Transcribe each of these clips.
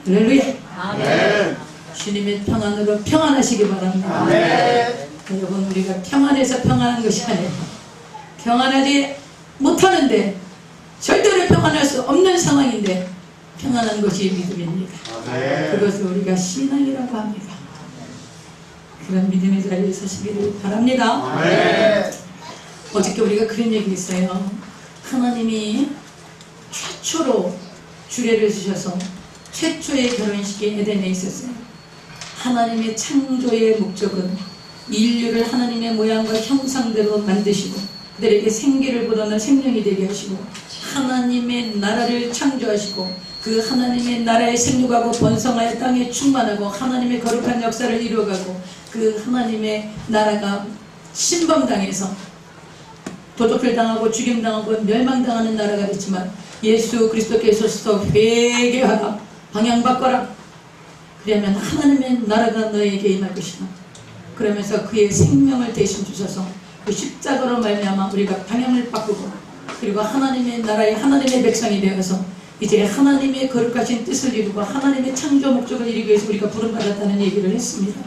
할렐루야. 아멘. 주님의 평안으로 평안하시기 바랍니다. 아멘. 여러분, 우리가 평안해서 평안한 것이 아니에요. 평안하지 못하는데, 절대로 평안할 수 없는 상황인데 평안한 것이 믿음입니다. 그것을 우리가 신앙이라고 합니다. 그런 믿음의 자리에 서시기를 바랍니다. 아멘. 어저께 우리가 그런 얘기 있어요. 하나님이 최초로 주례를 주셔서 최초의 결혼식이 에덴에 있었어요. 하나님의 창조의 목적은 인류를 하나님의 모양과 형상대로 만드시고 그들에게 생기를 불어넣어 생명이 되게 하시고 하나님의 나라를 창조하시고 그 하나님의 나라에 생육하고 번성하여 땅에 충만하고 하나님의 거룩한 역사를 이루어가고 그 하나님의 나라가 신범당해서 도적질 당하고 죽임당하고 멸망당하는 나라가 됐지만 예수 그리스도께서 회개하라, 방향 바꿔라, 그러면 하나님의 나라가 너에게 임할 것이다. 그러면서 그의 생명을 대신 주셔서 그 십자가로 말미암아 우리가 방향을 바꾸고 그리고 하나님의 나라의 하나님의 백성이 되어서 이제 하나님의 거룩하신 뜻을 이루고 하나님의 창조 목적을 이루기 위해서 우리가 부름받았다는 얘기를 했습니다.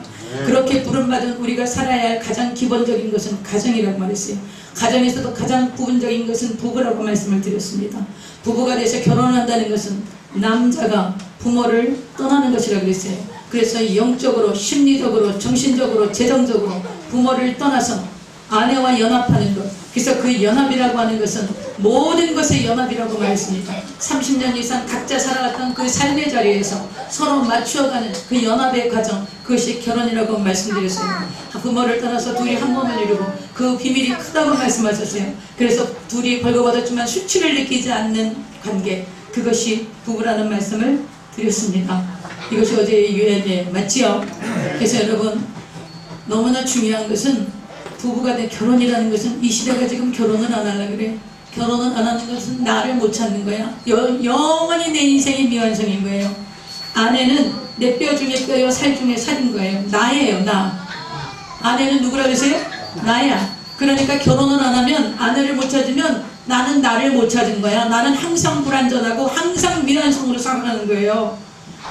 그렇게 부름받은 우리가 살아야 할 가장 기본적인 것은 가정이라고 말했어요. 가정에서도 가장 부분적인 것은 부부라고 말씀을 드렸습니다. 부부가 돼서 결혼을 한다는 것은 남자가 부모를 떠나는 것이라고 그랬어요. 그래서 영적으로, 심리적으로, 정신적으로, 재정적으로 부모를 떠나서 아내와 연합하는 것. 그래서 그 연합이라고 하는 것은 모든 것의 연합이라고 말했습니다. 30년 이상 각자 살아갔던 그 삶의 자리에서 서로 맞추어가는 그 연합의 과정, 그것이 결혼이라고 말씀드렸어요. 부모를 떠나서 둘이 한 몸을 이루고 그 비밀이 크다고 말씀하셨어요. 그래서 둘이 벌거벗었지만 수치를 느끼지 않는 관계, 그것이 부부라는 말씀을 드렸습니다. 이것이 어제의 유언에 맞지요? 그래서 여러분, 너무나 중요한 것은 부부가 된 결혼이라는 것은 이 시대가 지금 결혼을 안 하려고 그래. 결혼을 안 하는 것은 나를 못 찾는 거야. 영원히 내 인생이 미완성인 거예요. 아내는 내 뼈 중에 뼈요, 살 중에 살인 거예요. 나예요, 나. 아내는 누구라 그러세요? 나야. 그러니까 결혼을 안 하면, 아내를 못 찾으면 나는 나를 못 찾은 거야. 나는 항상 불완전하고 항상 미완성으로 살아가는 거예요.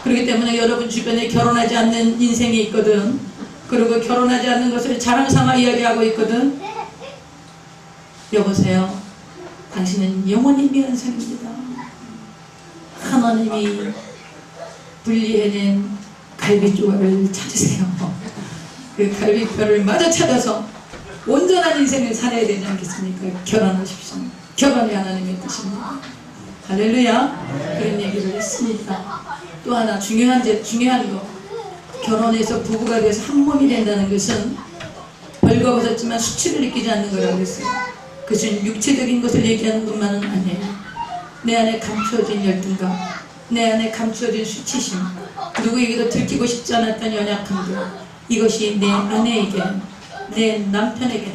그렇기 때문에 여러분 주변에 결혼하지 않는 인생이 있거든. 그리고 결혼하지 않는 것을 자랑삼아 이야기하고 있거든. 여보세요. 당신은 영원히 미완성입니다. 하나님이 분리해낸 갈비조각을 찾으세요. 그 갈비뼈를 마저 찾아서 온전한 인생을 살아야 되지 않겠습니까? 결혼하십시오. 결혼이 하나님의 뜻입니다. 할렐루야. 그런 얘기를 했습니다. 또 하나 중요한 거, 결혼해서 부부가 돼서 한 몸이 된다는 것은 벌거벗었지만 수치를 느끼지 않는 거라고 했어요. 그것은 육체적인 것을 얘기하는 것만은 아니에요. 내 안에 감추어진 열등감, 내 안에 감추어진 수치심, 누구에게도 들키고 싶지 않았던 연약함들, 이것이 내 아내에게, 내 남편에게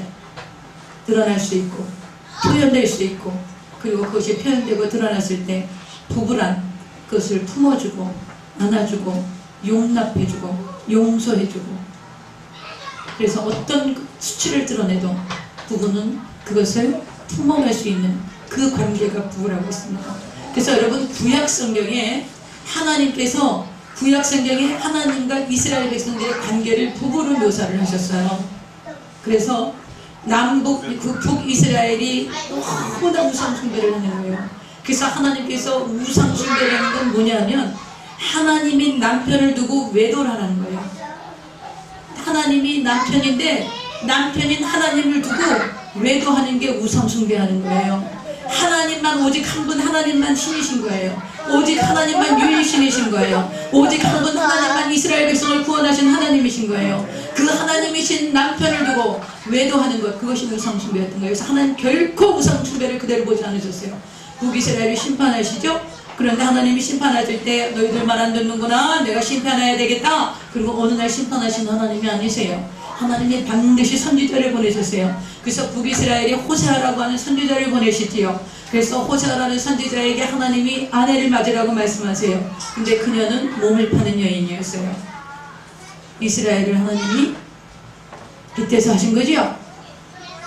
드러날 수 있고 표현될 수 있고, 그리고 그것이 표현되고 드러났을 때 부부란 그것을 품어주고 안아주고 용납해주고 용서해주고, 그래서 어떤 수치를 드러내도 부부는 그것을 품어낼 수 있는 그 관계가 부부라고 했습니다. 그래서 여러분, 구약성경에 하나님께서 구약성경에 하나님과 이스라엘 백성들의 관계를 부부로 묘사를 하셨어요. 그래서 남북, 북이스라엘이 너무나 우상숭배를 하는 거예요. 그래서 하나님께서 우상숭배라는 건 뭐냐면 하나님이 남편을 두고 외도를 하는 거예요. 하나님이 남편인데 남편인 하나님을 두고 외도하는 게 우상숭배하는 거예요. 하나님만, 오직 한 분 하나님만 신이신 거예요. 오직 하나님만 유일신이신 거예요. 오직 한 분 하나님만 이스라엘 백성을 구원하신 하나님이신 거예요. 그 하나님이신 남편을 두고 외도하는 것, 그것이 우상숭배였던 거예요. 그래서 하나님 결코 우상숭배를 그대로 보지 않으셨어요. 북이스라엘을 심판하시죠. 그런데 하나님이 심판하실 때 너희들 말 안 듣는구나, 내가 심판해야 되겠다. 그리고 어느 날 심판하신 하나님이 아니세요. 하나님이 반드시 선지자를 보내셨어요. 그래서 북이스라엘이 호세아라고 하는 선지자를 보내시지요. 그래서 호세아라는 선지자에게 하나님이 아내를 맞으라고 말씀하세요. 근데 그녀는 몸을 파는 여인이었어요. 이스라엘을 하나님이 빗대서 하신 거지요.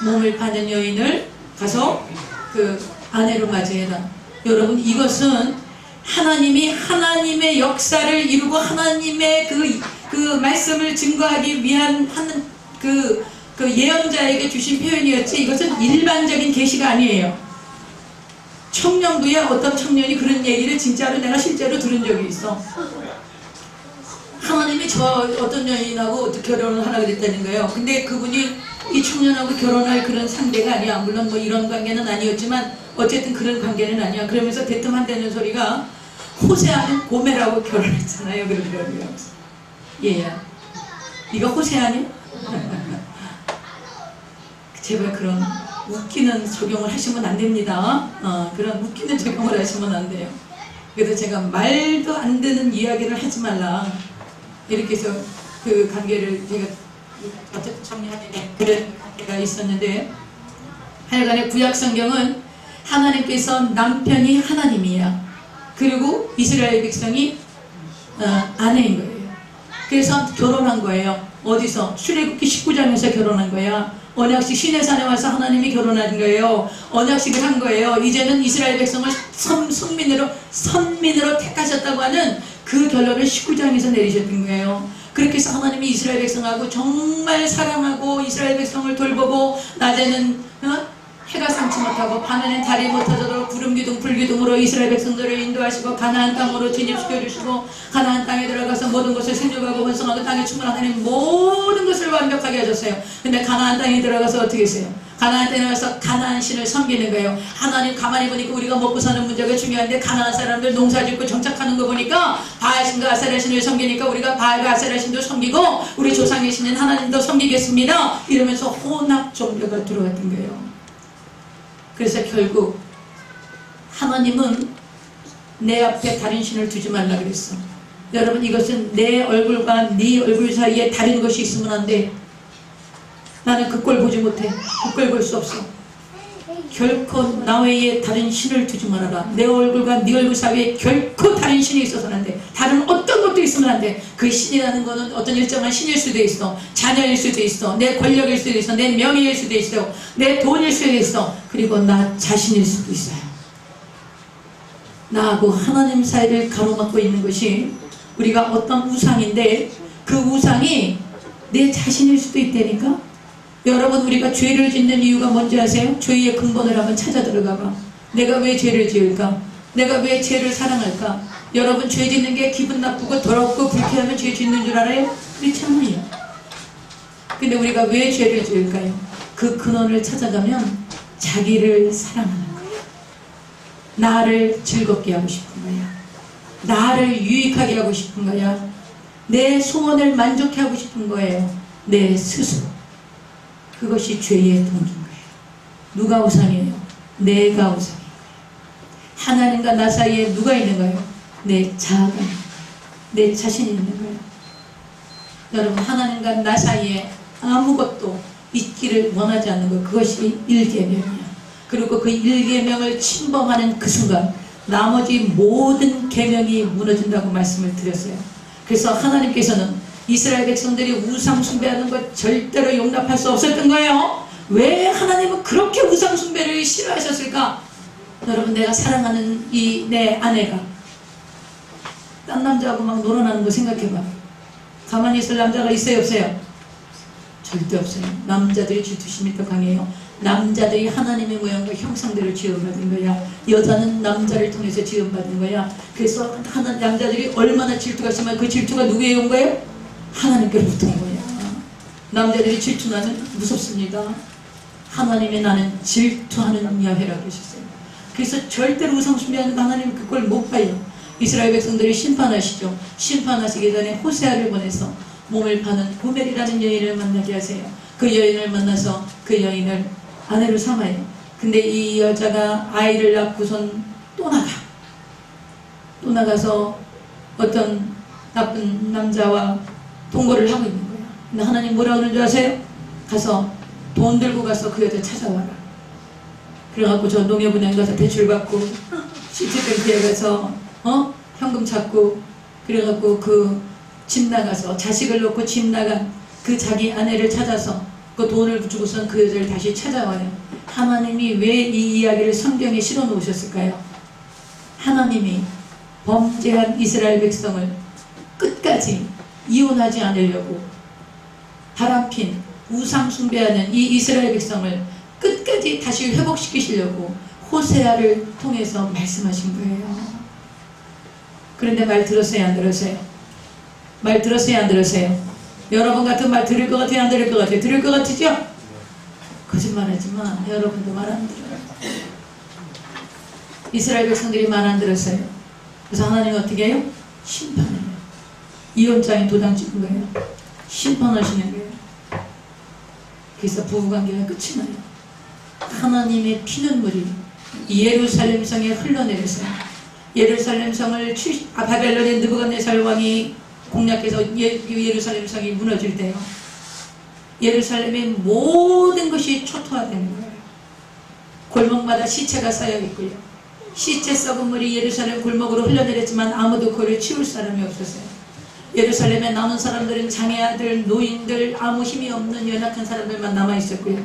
몸을 파는 여인을 가서 그 아내로 맞이해라. 여러분, 이것은 하나님이 하나님의 역사를 이루고 하나님의 그 말씀을 증거하기 위한 하는 그 예언자에게 주신 표현이었지, 이것은 일반적인 계시가 아니에요. 청년부에 어떤 청년이 그런 얘기를 진짜로 내가 실제로 들은 적이 있어. 하나님이 저 어떤 여인하고 결혼을 하라 그랬다는 거예요. 근데 그분이 이 청년하고 결혼할 그런 상대가 아니야. 물론 뭐 이런 관계는 아니었지만 어쨌든 그런 관계는 아니야. 그러면서 대뜸한다는 소리가 호세아는 고멜하고 결혼했잖아요. 그러더라고요. 얘야, 네가 호세 아니야? 제발 그런 웃기는 적용을 하시면 안 됩니다. 그런 웃기는 적용을 하시면 안 돼요. 그래서 제가 말도 안 되는 이야기를 하지 말라, 이렇게 해서 그 관계를 제가 어쨌든 정리하는 그런 관계가 있었는데, 하여간에 구약성경은 하나님께서 남편이 하나님이야. 그리고 이스라엘 백성이 아내인 거예요. 그래서 결혼한 거예요. 어디서? 출애굽기 19장에서 결혼한 거야. 언약식 시내산에 와서 하나님이 결혼한 거예요. 언약식을 한 거예요. 이제는 이스라엘 백성을 선민으로 택하셨다고 하는 그 결론을 19장에서 내리셨던 거예요. 그렇게 해서 하나님이 이스라엘 백성하고 정말 사랑하고 이스라엘 백성을 돌보고, 낮에는 해가 삼지 못하고 밤에는 달이 못 터져도 구름기둥 불기둥으로 이스라엘 백성들을 인도하시고 가나안 땅으로 진입시켜 주시고, 가나안 땅에 들어가서 모든 것을 생육하고 번성하고 땅에 충만하는 모든 것을 완벽하게 하셨어요. 근데 가나안 땅에 들어가서 어떻게 했어요? 가나안 땅에 들어가서 가나안 신을 섬기는 거예요. 하나님 가만히 보니까 우리가 먹고 사는 문제가 중요한데 가나안 사람들 농사 짓고 정착하는 거 보니까 바알신과 아세라 신을 섬기니까 우리가 바알과 아세라 신도 섬기고 우리 조상의 신인 하나님도 섬기겠습니다. 이러면서 혼합 종교가 들어왔던 거예요. 그래서 결국 하나님은 내 앞에 다른 신을 두지 말라 그랬어. 여러분, 이것은 내 얼굴과 네 얼굴 사이에 다른 것이 있으면 안 돼. 나는 그 꼴 보지 못해. 그 꼴 볼 수 없어. 결코 나 외에 다른 신을 두지 말아라. 내 얼굴과 네 얼굴 사이에 결코 다른 신이 있어서는 안 돼. 다른 어떤 것도 있으면 안 돼. 그 신이라는 거는 어떤 일정한 신일 수도 있어. 자녀일 수도 있어. 내 권력일 수도 있어. 내 명예일 수도 있어. 내 돈일 수도 있어. 그리고 나 자신일 수도 있어요. 나하고 하나님 사이를 가로막고 있는 것이 우리가 어떤 우상인데, 그 우상이 내 자신일 수도 있다니까. 여러분, 우리가 죄를 짓는 이유가 뭔지 아세요? 죄의 근본을 한번 찾아 들어가봐. 내가 왜 죄를 지을까? 내가 왜 죄를 사랑할까? 여러분, 죄 짓는 게 기분 나쁘고 더럽고 불쾌하면 죄 짓는 줄 알아요? 그렇지 않아요. 근데 우리가 왜 죄를 지을까요? 그 근원을 찾아가면 자기를 사랑하는 거예요. 나를 즐겁게 하고 싶은 거야. 나를 유익하게 하고 싶은 거야. 내 소원을 만족해 하고 싶은 거예요. 내 스스로. 그것이 죄의 동기인 거예요. 누가 우상이에요? 내가 우상인 거예요. 하나님과 나 사이에 누가 있는 거예요? 내 자아가 있는 거예요. 내 자신이 있는 거예요. 여러분, 하나님과 나 사이에 아무것도 있기를 원하지 않는 것, 그것이 일계명이야. 그리고 그 일계명을 침범하는 그 순간 나머지 모든 계명이 무너진다고 말씀을 드렸어요. 그래서 하나님께서는 이스라엘 백성들이 우상 숭배하는 것 절대로 용납할 수 없었던 거예요. 왜 하나님은 그렇게 우상 숭배를 싫어하셨을까? 여러분, 내가 사랑하는 이 내 아내가 딴 남자하고 막 놀아나는 거 생각해봐. 가만히 있을 남자가 있어요, 없어요? 절대 없어요. 남자들이 질투심이 더 강해요. 남자들이 하나님의 모양과 형상대로 지음받은 거야. 여자는 남자를 통해서 지음받은 거야. 그래서 남자들이 얼마나 질투가 심하면 그 질투가 누구에게 온 거예요? 하나님께로부터 온 거야. 남자들이 질투나면 무섭습니다. 하나님의 나는 질투하는 야훼라고 그러셨어요. 그래서 절대로 우상 숭배하는 하나님 그걸 못 봐요. 이스라엘 백성들이 심판하시죠. 심판하시기 전에 호세아를 보내서 몸을 파는 고멜이라는 여인을 만나게 하세요. 그 여인을 만나서 그 여인을 아내로 삼아요. 근데 이 여자가 아이를 낳고선 또 나가서 어떤 나쁜 남자와 동거를 하고 있는 거야. 근데 하나님 뭐라 그러는 줄 아세요? 가서 돈 들고 가서 그 여자 찾아와라. 그래갖고 저 농협은행 가서 대출 받고 시티뱅크에 가서 현금 찾고, 그래갖고 그 집 나가서 자식을 놓고 집 나간 그 자기 아내를 찾아서 그 돈을 주고선 그 여자를 다시 찾아와요. 하나님이 왜 이 이야기를 성경에 실어 놓으셨을까요? 하나님이 범죄한 이스라엘 백성을 끝까지 이혼하지 않으려고 바람핀 우상 숭배하는 이 이스라엘 백성을 끝까지 다시 회복시키시려고 호세아를 통해서 말씀하신 거예요. 그런데 말 들었어요, 안 들었어요? 말 들었어요, 안 들었어요? 여러분 같은 말 들을 것 같아요, 안 들을 것 같아요? 들을 것 같으죠? 거짓말하지만 여러분도 말 안 들어요. 이스라엘 백성들이 말 안 들었어요. 그래서 하나님 어떻게 해요? 심판해요. 이혼장에 도장 찍은 거예요. 심판하시는 거예요. 그래서 부부관계가 끝이 나요. 하나님의 피눈물이 예루살렘 성에 흘러내려서 예루살렘 성을 바벨론의 느부갓네살 왕이 공략해서 예루살렘 성이 무너질 때요. 예루살렘의 모든 것이 초토화되는 거예요. 골목마다 시체가 쌓여 있고요. 시체 썩은 물이 예루살렘 골목으로 흘러내렸지만 아무도 그를 치울 사람이 없었어요. 예루살렘에 남은 사람들은 장애아들, 노인들, 아무 힘이 없는 연약한 사람들만 남아있었고요.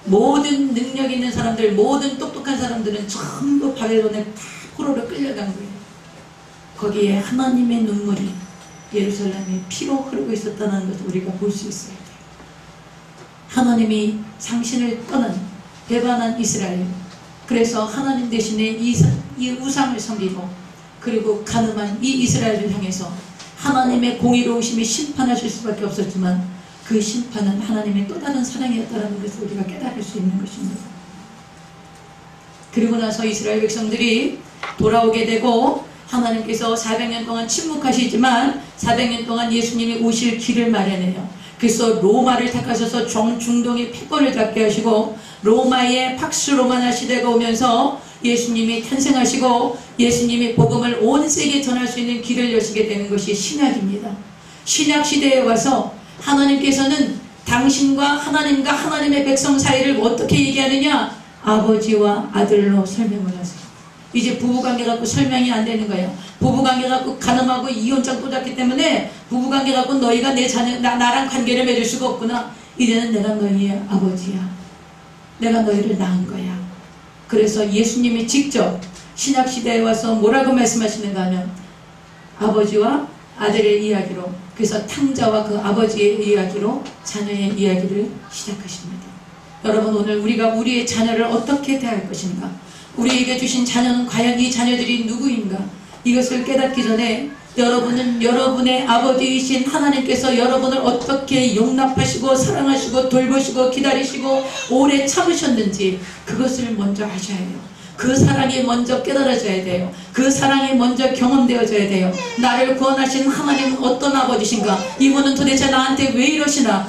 모든 능력 있는 사람들, 모든 똑똑한 사람들은 전부 바벨론에 다 포로로 끌려간 거예요. 거기에 하나님의 눈물이 예루살렘의 피로 흐르고 있었다는 것을 우리가 볼 수 있어요. 하나님이 당신을 떠난 배반한 이스라엘, 그래서 하나님 대신에 이 우상을 섬기고 그리고 가늠한 이 이스라엘을 향해서 하나님의 공의로우심이 심판하실 수밖에 없었지만 그 심판은 하나님의 또 다른 사랑이었다는 것을 우리가 깨달을 수 있는 것입니다. 그리고 나서 이스라엘 백성들이 돌아오게 되고 하나님께서 400년 동안 침묵하시지만 400년 동안 예수님이 오실 길을 마련해요. 그래서 로마를 택하셔서 중동의 패권을 잡게 하시고 로마의 팍스 로마나 시대가 오면서 예수님이 탄생하시고 예수님이 복음을 온 세계에 전할 수 있는 길을 여시게 되는 것이 신약입니다. 신약 시대에 와서 하나님께서는 당신과 하나님과 하나님의 백성 사이를 어떻게 얘기하느냐? 아버지와 아들로 설명을 하세요. 이제 부부관계 갖고 설명이 안 되는 거예요. 부부관계 갖고 가늠하고 이혼장 꽂았기 때문에 부부관계 갖고 너희가 내 자녀, 나랑 관계를 맺을 수가 없구나. 이제는 내가 너희의 아버지야. 내가 너희를 낳은 거야. 그래서 예수님이 직접 신약시대에 와서 뭐라고 말씀하시는가 하면 아버지와 아들의 이야기로, 그래서 탕자와 그 아버지의 이야기로 자녀의 이야기를 시작하십니다. 여러분, 오늘 우리가 우리의 자녀를 어떻게 대할 것인가, 우리에게 주신 자녀는 과연 이 자녀들이 누구인가, 이것을 깨닫기 전에 여러분은 여러분의 아버지이신 하나님께서 여러분을 어떻게 용납하시고 사랑하시고 돌보시고 기다리시고 오래 참으셨는지 그것을 먼저 아셔야 해요. 그 사랑이 먼저 깨달아져야 돼요. 그 사랑이 먼저 경험되어져야 돼요. 나를 구원하신 하나님은 어떤 아버지신가, 이분은 도대체 나한테 왜 이러시나,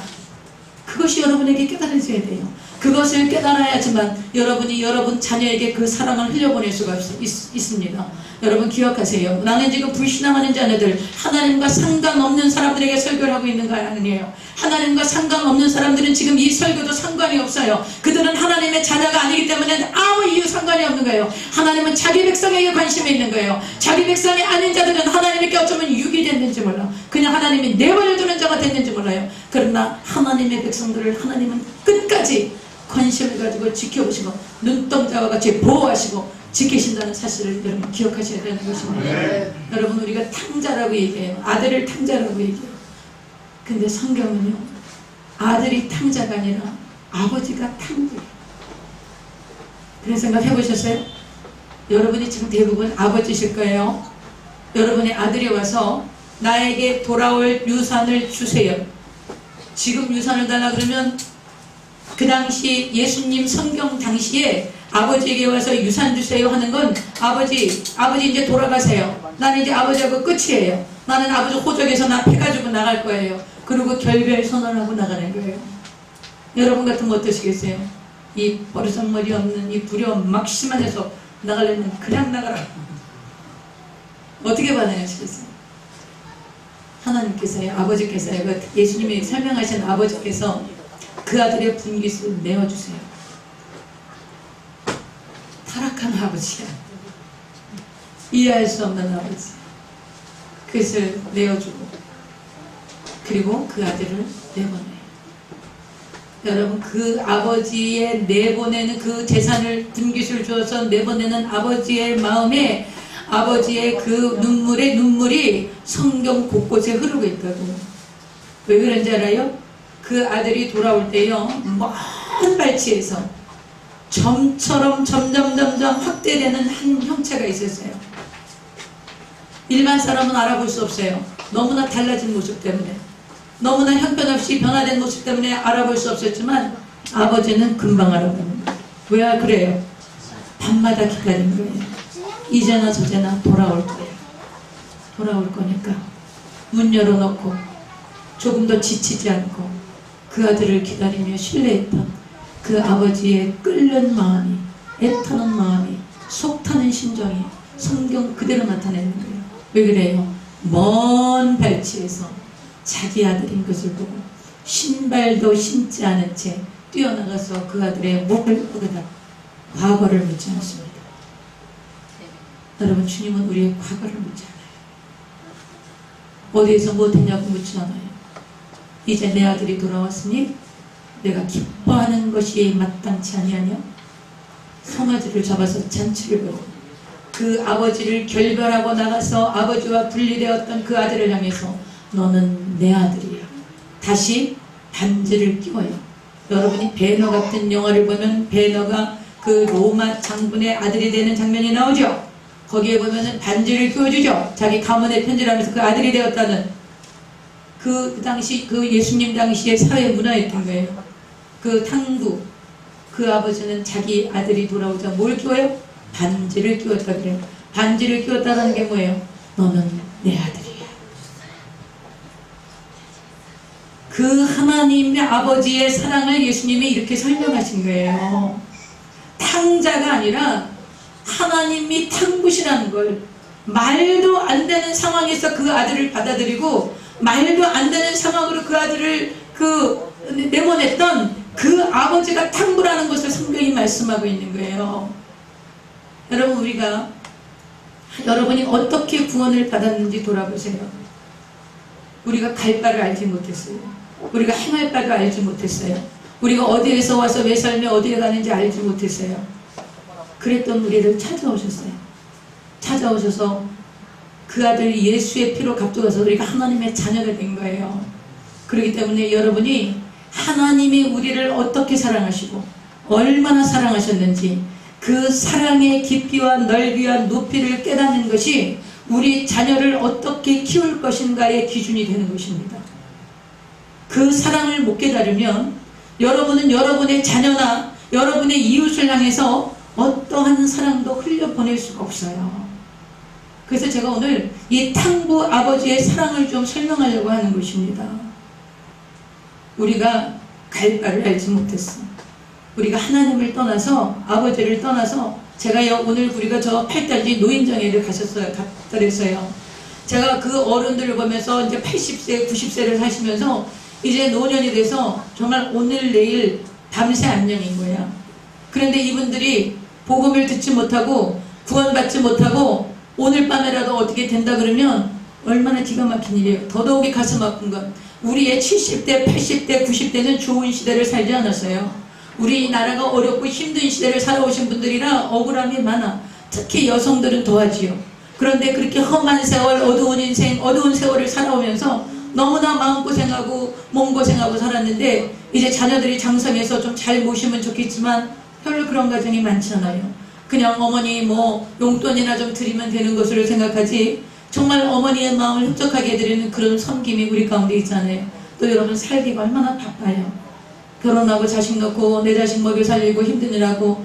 그것이 여러분에게 깨달아져야 돼요. 그것을 깨달아야지만 여러분이 여러분 자녀에게 그 사랑을 흘려보낼 수가 있습니다. 여러분 기억하세요. 나는 지금 불신앙하는 자녀들, 하나님과 상관없는 사람들에게 설교를 하고 있는 거 아니에요. 하나님과 상관없는 사람들은 지금 이 설교도 상관이 없어요. 그들은 하나님의 자녀가 아니기 때문에 아무 이유 상관이 없는 거예요. 하나님은 자기 백성에게 관심이 있는 거예요. 자기 백성이 아닌 자들은 하나님에게 어쩌면 육이 됐는지 몰라, 그냥 하나님이 내버려두는 자가 됐는지 몰라요. 그러나 하나님의 백성들을 하나님은 끝까지 관심을 가지고 지켜보시고 눈동자와 같이 보호하시고 지키신다는 사실을 여러분 기억하셔야 되는 것입니다. 네. 여러분, 우리가 탕자라고 얘기해요. 아들을 탕자라고 얘기해요. 근데 성경은요, 아들이 탕자가 아니라 아버지가 탕자예요. 그런 생각 해보셨어요? 여러분이 지금 대부분 아버지실 거예요. 여러분의 아들이 와서 나에게 돌아올 유산을 주세요. 지금 유산을 달라 그러면 그 당시 예수님 성경 당시에 아버지에게 와서 유산 주세요 하는 건 아버지 이제 돌아가세요. 나는 이제 아버지하고 끝이에요. 나는 아버지 호적에서 나 패가지고 나갈 거예요. 그리고 결별 선언하고 나가는 거예요. 여러분 같으면 어떠시겠어요? 이 버르장머리 없는 이 불효 막심한 녀석 나가려면 그냥 나가라. 어떻게 반응하시겠어요? 하나님께서요, 아버지께서요, 예수님이 설명하신 아버지께서 그 아들의 분깃을 내어주세요. 타락한 아버지야. 이해할 수 없는 아버지. 그것을 내어주고 그리고 그 아들을 내보내요. 여러분, 그 아버지의 내보내는 그 재산을 분깃을 주어서 내보내는 아버지의 마음에 아버지의 그 눈물이 성경 곳곳에 흐르고 있다고. 왜 그런지 알아요? 그 아들이 돌아올 때요, 먼 발치에서 점처럼 점점 확대되는 한 형체가 있었어요. 일반 사람은 알아볼 수 없어요. 너무나 달라진 모습 때문에, 너무나 형편없이 변화된 모습 때문에 알아볼 수 없었지만 아버지는 금방 알아봅니다. 왜 그래요? 밤마다 기다린 거예요. 이제나 저제나 돌아올 거예요. 돌아올 거니까 문 열어놓고 조금 더 지치지 않고 그 아들을 기다리며 신뢰했던 그 아버지의 끓는 마음이, 애타는 마음이, 속타는 심정이 성경 그대로 나타내는 거예요. 왜 그래요? 먼 발치에서 자기 아들인 것을 보고 신발도 신지 않은 채 뛰어나가서 그 아들의 목을 끄다 과거를 묻지 않습니다. 여러분, 주님은 우리의 과거를 묻지 않아요. 어디에서 못했냐고 묻지 않아요. 이제 내 아들이 돌아왔으니 내가 기뻐하는 것이 마땅치 아니하냐? 송아지를 잡아서 잔치를 벌고 그 아버지를 결별하고 나가서 아버지와 분리되었던 그 아들을 향해서 너는 내 아들이야. 다시 반지를 끼워요. 여러분이 배너 같은 영화를 보면 배너가 그 로마 장군의 아들이 되는 장면이 나오죠. 거기에 보면은 반지를 끼워주죠. 자기 가문의 편지를 하면서 그 아들이 되었다는 그 당시 그 예수님 당시의 사회 문화였던 거예요. 그 탕부 그 아버지는 자기 아들이 돌아오자 뭘 끼워요? 반지를 끼웠다 그래요. 반지를 끼웠다는 게 뭐예요? 너는 내 아들이야. 그 하나님의 아버지의 사랑을 예수님이 이렇게 설명하신 거예요. 탕자가 아니라 하나님이 탕부시라는 걸, 말도 안 되는 상황에서 그 아들을 받아들이고 말도 안 되는 상황으로 그 아들을 내보냈던 그 아버지가 탕부라는 것을 성경이 말씀하고 있는 거예요. 여러분, 여러분이 어떻게 구원을 받았는지 돌아보세요. 우리가 갈 바를 알지 못했어요. 우리가 행할 바를 알지 못했어요. 우리가 어디에서 와서 왜 살며 어디에 가는지 알지 못했어요. 그랬던 우리를 찾아오셨어요. 찾아오셔서 그 아들 예수의 피로 값져가서 우리가 하나님의 자녀가 된 거예요. 그렇기 때문에 여러분이 하나님이 우리를 어떻게 사랑하시고 얼마나 사랑하셨는지 그 사랑의 깊이와 넓이와 높이를 깨닫는 것이 우리 자녀를 어떻게 키울 것인가의 기준이 되는 것입니다. 그 사랑을 못 깨달으면 여러분은 여러분의 자녀나 여러분의 이웃을 향해서 어떠한 사랑도 흘려보낼 수가 없어요. 그래서 제가 오늘 이 탕부 아버지의 사랑을 좀 설명하려고 하는 것입니다. 우리가 갈 바를 알지 못했어. 우리가 하나님을 떠나서, 아버지를 떠나서, 제가 오늘 우리가 저 8달지 노인정회를 갔더랬어요. 제가 그 어른들을 보면서 이제 80세, 90세를 사시면서 이제 노년이 돼서 정말 오늘 내일 밤새 안녕인 거야. 그런데 이분들이 복음을 듣지 못하고 구원받지 못하고 오늘 밤에라도 어떻게 된다 그러면 얼마나 기가 막힌 일이에요. 더더욱이 가슴 아픈 건 우리의 70대, 80대, 90대는 좋은 시대를 살지 않았어요. 우리나라가 어렵고 힘든 시대를 살아오신 분들이라 억울함이 많아. 특히 여성들은 더하지요. 그런데 그렇게 험한 세월, 어두운 인생, 어두운 세월을 살아오면서 너무나 마음고생하고 몸고생하고 살았는데 이제 자녀들이 장성해서 좀 잘 모시면 좋겠지만 별로 그런 가정이 많지 않아요. 그냥 어머니 용돈이나 좀 드리면 되는 것으로 생각하지 정말 어머니의 마음을 흡족하게 해드리는 그런 섬김이 우리 가운데 있잖아요. 또 여러분 살기가 얼마나 바빠요. 결혼하고 자식 낳고 내 자식 먹여 살리고 힘드느라고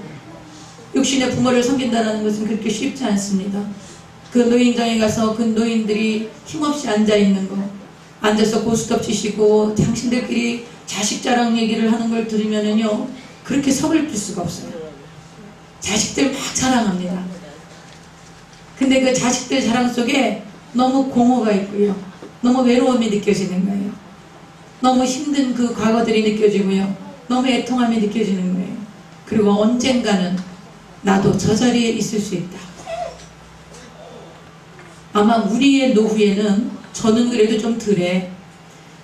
육신의 부모를 섬긴다는 것은 그렇게 쉽지 않습니다. 그 노인정에 가서 그 노인들이 힘없이 앉아있는 거, 앉아서 고스톱 치시고 당신들끼리 자식 자랑 얘기를 하는 걸 들으면은요 그렇게 서글플 수가 없어요. 자식들 막 자랑합니다. 근데 그 자식들 자랑 속에 너무 공허가 있고요, 너무 외로움이 느껴지는 거예요. 너무 힘든 그 과거들이 느껴지고요, 너무 애통함이 느껴지는 거예요. 그리고 언젠가는 나도 저 자리에 있을 수 있다. 아마 우리의 노후에는, 저는 그래도 좀 덜해,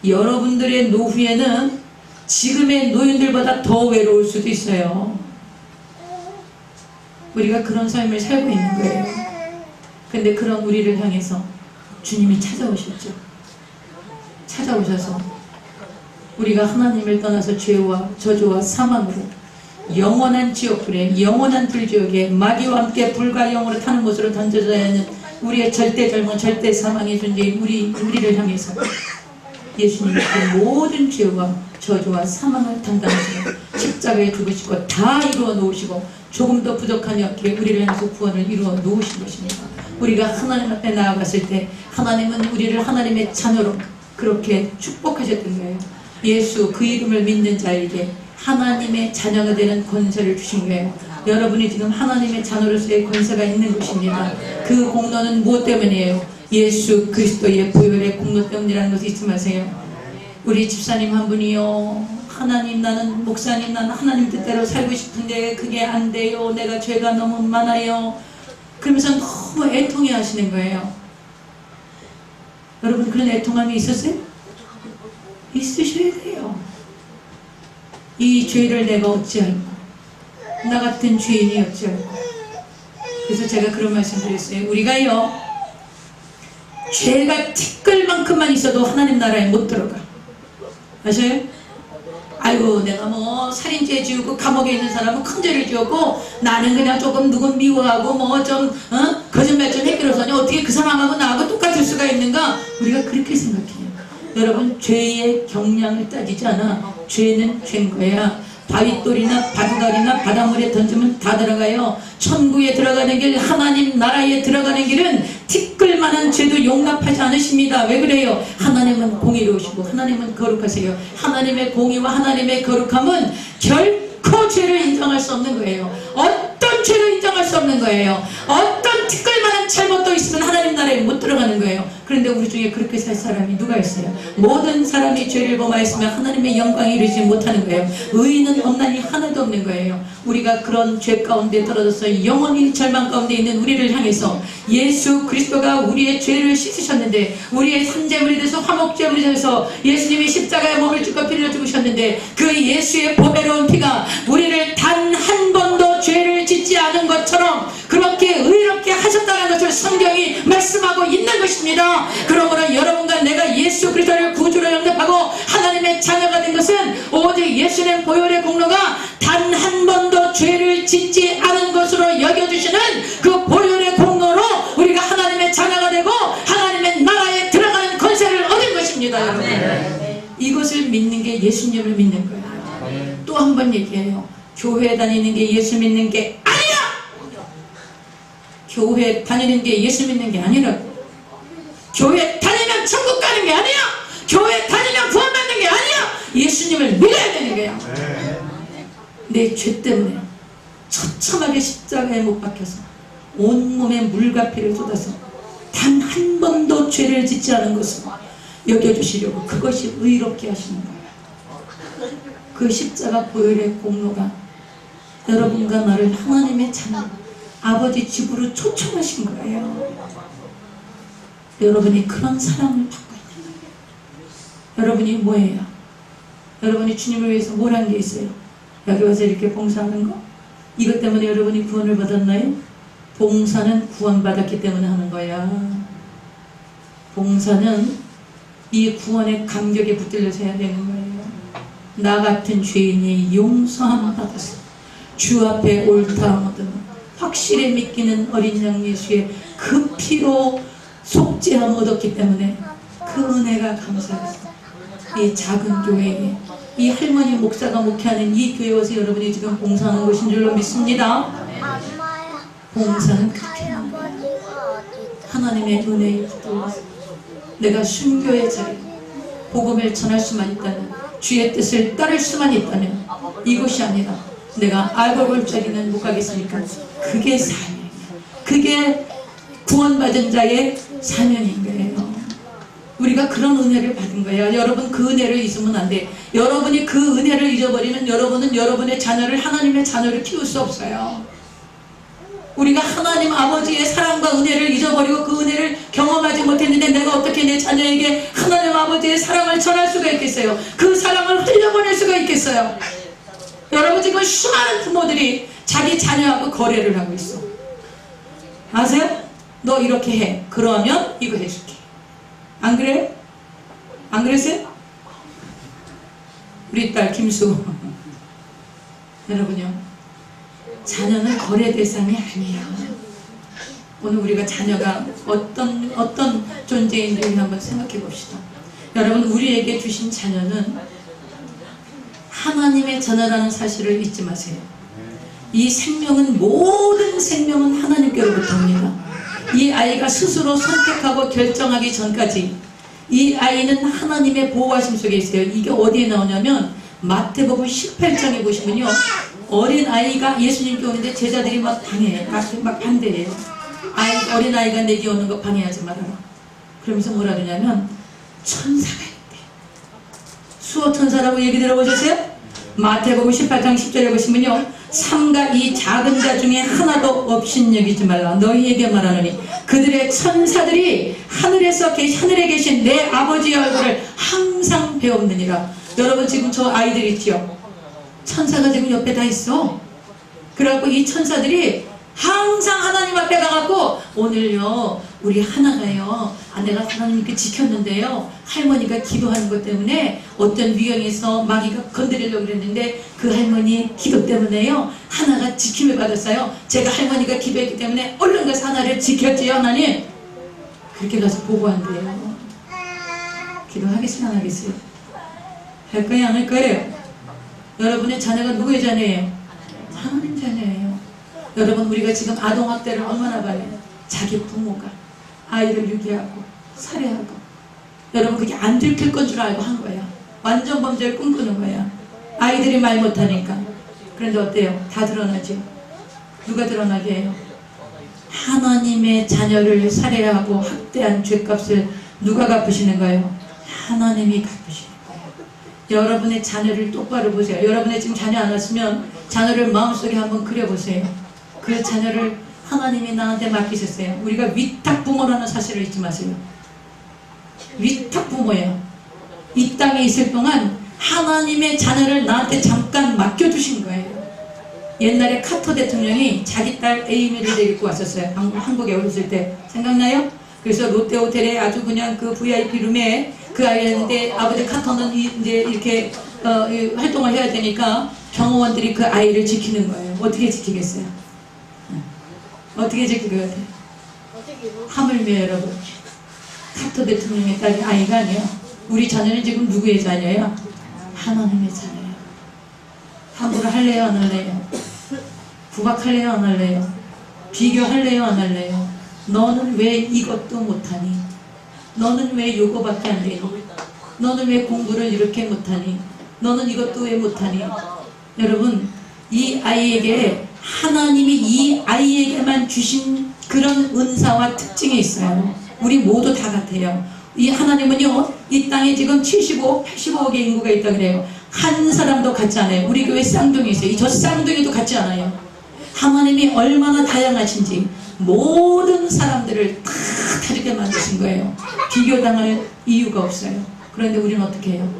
여러분들의 노후에는 지금의 노인들보다 더 외로울 수도 있어요. 우리가 그런 삶을 살고 있는 거예요. 근데 그런 우리를 향해서 주님이 찾아오셨죠. 찾아오셔서 우리가 하나님을 떠나서 죄와 저주와 사망으로 영원한 지옥불에, 영원한 불지옥에 마귀와 함께 불과 영으로 타는 곳으로 던져져야 하는 우리의 절대 젊은 절대 사망의 존재인 우리를 향해서 예수님이 그 모든 죄와 저주와 사망을 담당하시고 십자가에 죽으시고 다 이루어 놓으시고 조금 더 부족하니 없게 우리를 향해서 구원을 이루어 놓으신 것입니다. 우리가 하나님 앞에 나아갔을 때 하나님은 우리를 하나님의 자녀로 그렇게 축복하셨던 거예요. 예수 그 이름을 믿는 자에게 하나님의 자녀가 되는 권세를 주신 거예요. 여러분이 지금 하나님의 자녀로서의 권세가 있는 것입니다. 그 공로는 무엇 때문이에요? 예수 그리스도의 보혈의 공로 때문이라는 것을 잊지 마세요. 우리 집사님 한 분이요, 하나님 나는 목사님 나는 하나님 뜻대로 살고 싶은데 그게 안 돼요. 내가 죄가 너무 많아요. 그러면서 너무 애통해 하시는 거예요. 여러분 그런 애통함이 있었어요? 있으셔야 돼요. 이 죄를 내가 어찌할까? 나 같은 죄인이 어찌할까? 그래서 제가 그런 말씀 드렸어요. 우리가요, 죄가 티끌만큼만 있어도 하나님 나라에 못 들어가. 아셔요? 아이고 내가 뭐 살인죄 지우고 감옥에 있는 사람은 큰 죄를 지었고 나는 그냥 조금 누군 미워하고 뭐 좀 거짓말 좀 해결해서니 어떻게 그 사람하고 나하고 똑같을 수가 있는가? 우리가 그렇게 생각해요. 여러분 죄의 경량을 따지지 않아. 죄는 죄인 거야. 바윗돌이나 바둑알이나 바닷물에 던지면 다 들어가요. 천국에 들어가는 길, 하나님 나라에 들어가는 길은 티끌만한 죄도 용납하지 않으십니다. 왜 그래요? 하나님은 공의로우시고 하나님은 거룩하세요. 하나님의 공의와 하나님의 거룩함은 결코 죄를 인정할 수 없는 거예요. 어떤 죄도 인정할 수 없는 거예요. 어떤 티끌만한 잘못도 있으면 하나님 나라에 못 들어가는 거예요. 그런데 우리 중에 그렇게 살 사람이 누가 있어요? 모든 사람이 죄를 범하였으면 하나님의 영광에 이르지 못하는 거예요. 의인은 없나니 하나도 없는 거예요. 우리가 그런 죄 가운데 떨어져서 영원히 절망 가운데 있는 우리를 향해서 예수 그리스도가 우리의 죄를 씻으셨는데, 우리의 산제물이 돼서 화목제물이 돼서 예수님이 십자가에 몸을 찢고 피를 죽으셨는데, 그 예수의 보배로운 피가 우리를 단 한 번도 죄를 짓지 않은 것처럼 그렇게 의롭게 하셨다는 것을 성경이 말씀하고 있는 것입니다. 그러므로 여러분과 내가 예수 그리스도를 구주로 영접하고 하나님의 자녀가 된 것은 오직 예수의 보혈의 공로가 단 한 번도 죄를 짓지 않은 것으로 여겨주시는 그 보혈의 공로로 우리가 하나님의 자녀가 되고 하나님의 나라에 들어가는 권세를 얻은 것입니다. 여러분, 이것을 믿는 게 예수님을 믿는 거예요. 또 한 번 얘기해요. 교회 다니는 게 예수 믿는 게 아니야. 교회 다니는 게 예수 믿는 게 아니라고. 교회 다니면 천국 가는 게 아니야. 교회 다니면 구원받는 게 아니야. 예수님을 믿어야 되는 거야. 내 죄 때문에 처참하게 십자가에 못 박혀서 온몸에 물과 피를 쏟아서 단 한 번도 죄를 짓지 않은 것을 여겨주시려고 그것이 의롭게 하시는 거예요. 그 십자가 보혈의 공로가 여러분과 나를 하나님의 자녀, 아버지 집으로 초청하신 거예요. 여러분이 그런 사랑을 받고 있는 거예요. 여러분이 뭐예요? 여러분이 주님을 위해서 뭘 한 게 있어요? 여기 와서 이렇게 봉사하는 거? 이것 때문에 여러분이 구원을 받았나요? 봉사는 구원받았기 때문에 하는 거야. 봉사는 이 구원의 감격에 붙들려서 해야 되는 거예요. 나 같은 죄인이 용서함 받았어. 주 앞에 옳다함 얻으면 확실히 믿기는 어린 양 예수의 그 피로 속죄함 얻었기 때문에 그 은혜가 감사했어. 이 작은 교회에 이 할머니 목사가 목회하는 이 교회에 와서 여러분이 지금 봉사하는 것인 줄로 믿습니다. 봉사는 그렇게 하는 거예요. 하나님의 은혜에 붙들려서 내가 순교의 자리, 복음을 전할 수만 있다면, 주의 뜻을 따를 수만 있다면 이것이 아니라 내가 알골골짜기는 못 가겠으니까 그게 사명이야. 그게 구원받은 자의 사명인 거예요. 우리가 그런 은혜를 받은 거야. 여러분 그 은혜를 잊으면 안 돼. 여러분이 그 은혜를 잊어버리면 여러분은 여러분의 자녀를 하나님의 자녀를 키울 수 없어요. 우리가 하나님 아버지의 사랑과 은혜를 잊어버리고 그 은혜를 경험하지 못했는데 내가 어떻게 내 자녀에게 하나님 아버지의 사랑을 전할 수가 있겠어요? 그 사랑을 흘려보낼 수가 있겠어요? 여러분 지금 수많은 부모들이 자기 자녀하고 거래를 하고 있어. 아세요? 너 이렇게 해. 그러면 이거 해줄게. 안 그래요? 안 그랬어요? 우리 딸 김수 여러분요, 자녀는 거래 대상이 아니에요. 오늘 우리가 자녀가 어떤 존재인지 한번 생각해 봅시다. 여러분, 우리에게 주신 자녀는 하나님의 자녀라는 사실을 잊지 마세요. 이 생명은, 모든 생명은 하나님께로부터입니다. 이 아이가 스스로 선택하고 결정하기 전까지 이 아이는 하나님의 보호하심 속에 있어요. 이게 어디에 나오냐면 마태복음 18장에 보시면요, 어린아이가 예수님께 오는데 제자들이 막 방해해요. 막 반대해요. 어린아이가 내게 오는 거 방해하지 말아라. 그러면서 뭐라 그러냐면 천사가 있대. 수호 천사라고 얘기 들어보셨어요? 마태복음 18장 10절에 보시면요, 삼가 이 작은 자 중에 하나도 없인 여기지 말라. 너희에게 말하노니 그들의 천사들이 하늘에 계신 내 아버지의 얼굴을 항상 배웠느니라. 여러분, 지금 저 아이들 있죠? 천사가 지금 옆에 다 있어. 그래갖고 이 천사들이 항상 하나님 앞에 가갖고, 오늘요 우리 하나가요, 내가 하나님께 지켰는데요, 할머니가 기도하는 것 때문에 어떤 위험에서 마귀가 건드리려고 그랬는데 그 할머니 기도 때문에요 하나가 지킴을 받았어요. 제가 할머니가 기도했기 때문에 얼른 가서 하나를 지켰지요 하나님. 그렇게 가서 보고한대요. 기도하겠어요 안 하겠어요? 할 거예요 안 할 거예요? 여러분의 자녀가 누구의 자녀예요? 하나님 자녀예요. 여러분, 우리가 지금 아동학대를 얼마나 봐요? 자기 부모가 아이를 유기하고 살해하고, 여러분 그게 안 들킬 건 줄 알고 한 거야. 완전 범죄를 꿈꾸는 거야. 아이들이 말 못하니까. 그런데 어때요? 다 드러나죠. 누가 드러나게 해요? 하나님의 자녀를 살해하고 학대한 죄값을 누가 갚으시는 거예요? 하나님이 갚으시는 거예요. 여러분의 자녀를 똑바로 보세요. 여러분의 지금 자녀 안 왔으면 자녀를 마음속에 한번 그려보세요. 그 자녀를 하나님이 나한테 맡기셨어요. 우리가 위탁 부모라는 사실을 잊지 마세요. 위탁 부모예요. 이 땅에 있을 동안 하나님의 자녀를 나한테 잠깐 맡겨주신 거예요. 옛날에 카터 대통령이 자기 딸 에이미를 데리고 왔었어요. 한국에 오셨을 때 생각나요? 그래서 롯데호텔에 아주 그냥 그 VIP 룸에 그 아이였는데, 아버지 카터는 이제 이렇게 활동을 해야 되니까 경호원들이 그 아이를 지키는 거예요. 어떻게 지키겠어요? 어떻게 지킬 것 같아요? 하물며 여러분, 카터 대통령의 딸이 아이가 아니에요. 우리 자녀는 지금 누구의 자녀예요? 하나님의 자녀예요. 함부로 할래요 안 할래요? 구박할래요 안 할래요? 비교할래요 안 할래요? 너는 왜 이것도 못하니? 너는 왜 요거밖에 안 되니? 너는 왜 공부를 이렇게 못하니? 너는 이것도 왜 못하니? 여러분, 이 아이에게 하나님이 이 아이에게만 주신 그런 은사와 특징이 있어요. 우리 모두 다 같아요. 이 하나님은요, 이 땅에 지금 75, 85억의 인구가 있다 그래요. 한 사람도 같지 않아요. 우리 교회 쌍둥이 있어요. 저 쌍둥이도 같지 않아요. 하나님이 얼마나 다양하신지 모든 사람들을 다 다르게 만드신 거예요. 비교당할 이유가 없어요. 그런데 우리는 어떻게 해요?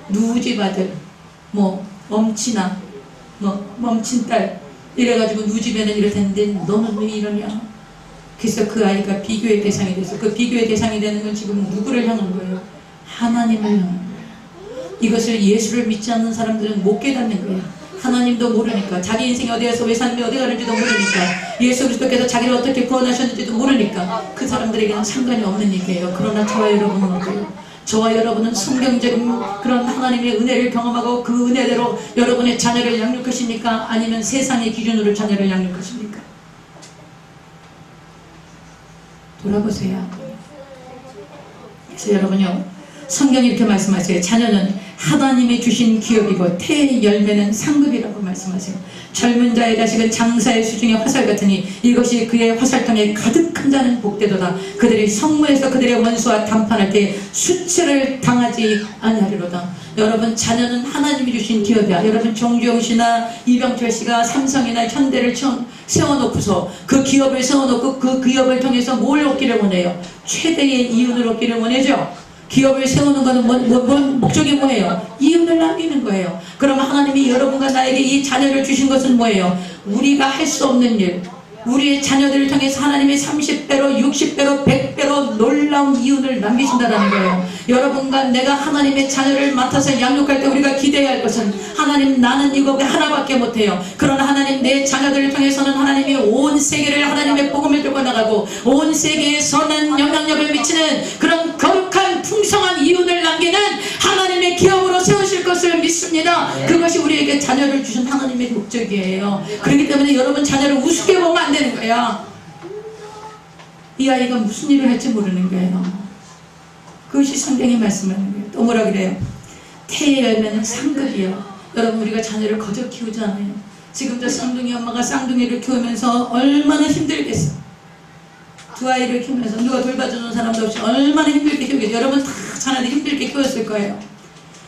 누집 아들, 멈치나, 멈친딸 이래가지고 누집에는 이렇다는데 너는 왜 이러냐? 그래서 그 아이가 비교의 대상이 돼서, 그 비교의 대상이 되는 건 지금 누구를 향한 거예요? 하나님을 향한 거예요. 이것을 예수를 믿지 않는 사람들은 못 깨닫는 거예요. 하나님도 모르니까, 자기 인생이 어디 가서 왜 사는지 어디 가는지도 모르니까, 예수 그리스도께서 자기를 어떻게 구원하셨는지도 모르니까 그 사람들에게는 상관이 없는 얘기예요. 그러나 저와 여러분은 어때요? 저와 여러분은 성경적인 그런 하나님의 은혜를 경험하고 그 은혜대로 여러분의 자녀를 양육하십니까? 아니면 세상의 기준으로 자녀를 양육하십니까? 돌아보세요. 그래서 여러분요, 성경이 이렇게 말씀하세요. 자녀는 하나님이 주신 기업이고 태의 열매는 상급이라고 말씀하세요. 젊은 자의 자식은 장사의 수중의 화살 같으니 이것이 그의 화살통에 가득한 자는 복되도다. 그들이 성문에서 그들의 원수와 담판할 때 수치를 당하지 아니하리로다. 여러분, 자녀는 하나님이 주신 기업이야. 여러분, 정주영 씨나 이병철 씨가 삼성이나 현대를 세워놓고서 그 기업을 세워놓고 그 기업을 통해서 뭘 얻기를 원해요? 최대의 이윤을 얻기를 원하죠. 기업을 세우는 것은 목적이 뭐예요? 이윤을 남기는 거예요. 그러면 하나님이 여러분과 나에게 이 자녀를 주신 것은 뭐예요? 우리가 할 수 없는 일, 우리의 자녀들을 통해서 하나님의 30배로 60배로 100배로 놀라운 이윤을 남기신다는 거예요. 여러분과 내가 하나님의 자녀를 맡아서 양육할 때 우리가 기대해야 할 것은 하나님 나는 이거 하나밖에 못해요. 그러나 하나님 내 자녀들을 통해서는 하나님이 온 세계를 하나님의 복음을 들고 나가고 온 세계에 선한 영향력을 미치는 그런 거룩한 풍성한 이윤을 남기는 하나님의 기업으로 세우실 것을 믿습니다. 그것이 우리에게 자녀를 주신 하나님의 목적이에요. 그렇기 때문에 여러분 자녀를 우습게 보면 안 되는 거야. 이 아이가 무슨 일을 할지 모르는 거예요. 그것이 성경이 말씀하는 거예요. 또 뭐라 그래요? 태의 열매는 상급이요. 여러분 우리가 자녀를 거저 키우잖아요. 지금도 쌍둥이 엄마가 쌍둥이를 키우면서 얼마나 힘들겠어. 두 아이를 키우면서 누가 돌봐주는 사람도 없이 얼마나 힘들게 키우겠어요. 여러분 다 자녀들 힘들게 키웠을 거예요.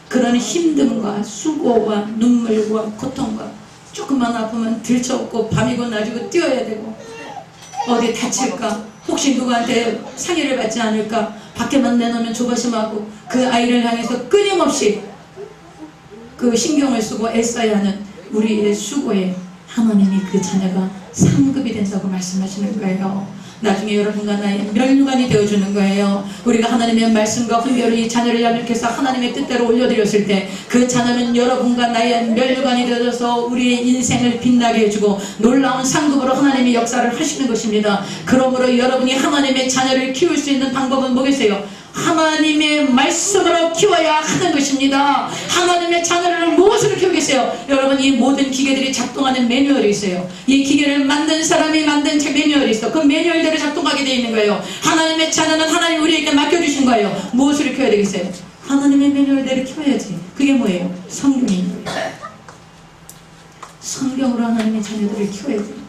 그런 힘듦과 수고와 눈물과 고통과 조금만 아프면 들쳐업고 밤이고 낮이고 뛰어야 되고 어디 다칠까 혹시 누구한테 상해를 받지 않을까 밖에만 내놓으면 조바심하고 그 아이를 향해서 끊임없이 그 신경을 쓰고 애써야 하는 우리의 수고에 하나님이 그 자녀가 상급이 된다고 말씀하시는 거예요. 나중에 여러분과 나의 멸류관이 되어주는 거예요. 우리가 하나님의 말씀과 훈계를 이 자녀를 양육해서 하나님의 뜻대로 올려드렸을 때 그 자녀는 여러분과 나의 멸류관이 되어져서 우리의 인생을 빛나게 해주고 놀라운 상급으로 하나님의 역사를 하시는 것입니다. 그러므로 여러분이 하나님의 자녀를 키울 수 있는 방법은 뭐겠어요? 하나님의 말씀으로 키워야 하는 것입니다. 하나님의 자녀를 무엇으로 키우겠어요? 여러분 이 모든 기계들이 작동하는 매뉴얼이 있어요. 이 기계를 만든 사람이 만든 매뉴얼이 있어. 그 매뉴얼대로 작동하게 되어 있는 거예요. 하나님의 자녀는 하나님 우리에게 맡겨주신 거예요. 무엇으로 키워야 되겠어요? 하나님의 매뉴얼대로 키워야지. 그게 뭐예요? 성경인 거예요. 성경으로 하나님의 자녀들을 키워야 돼요.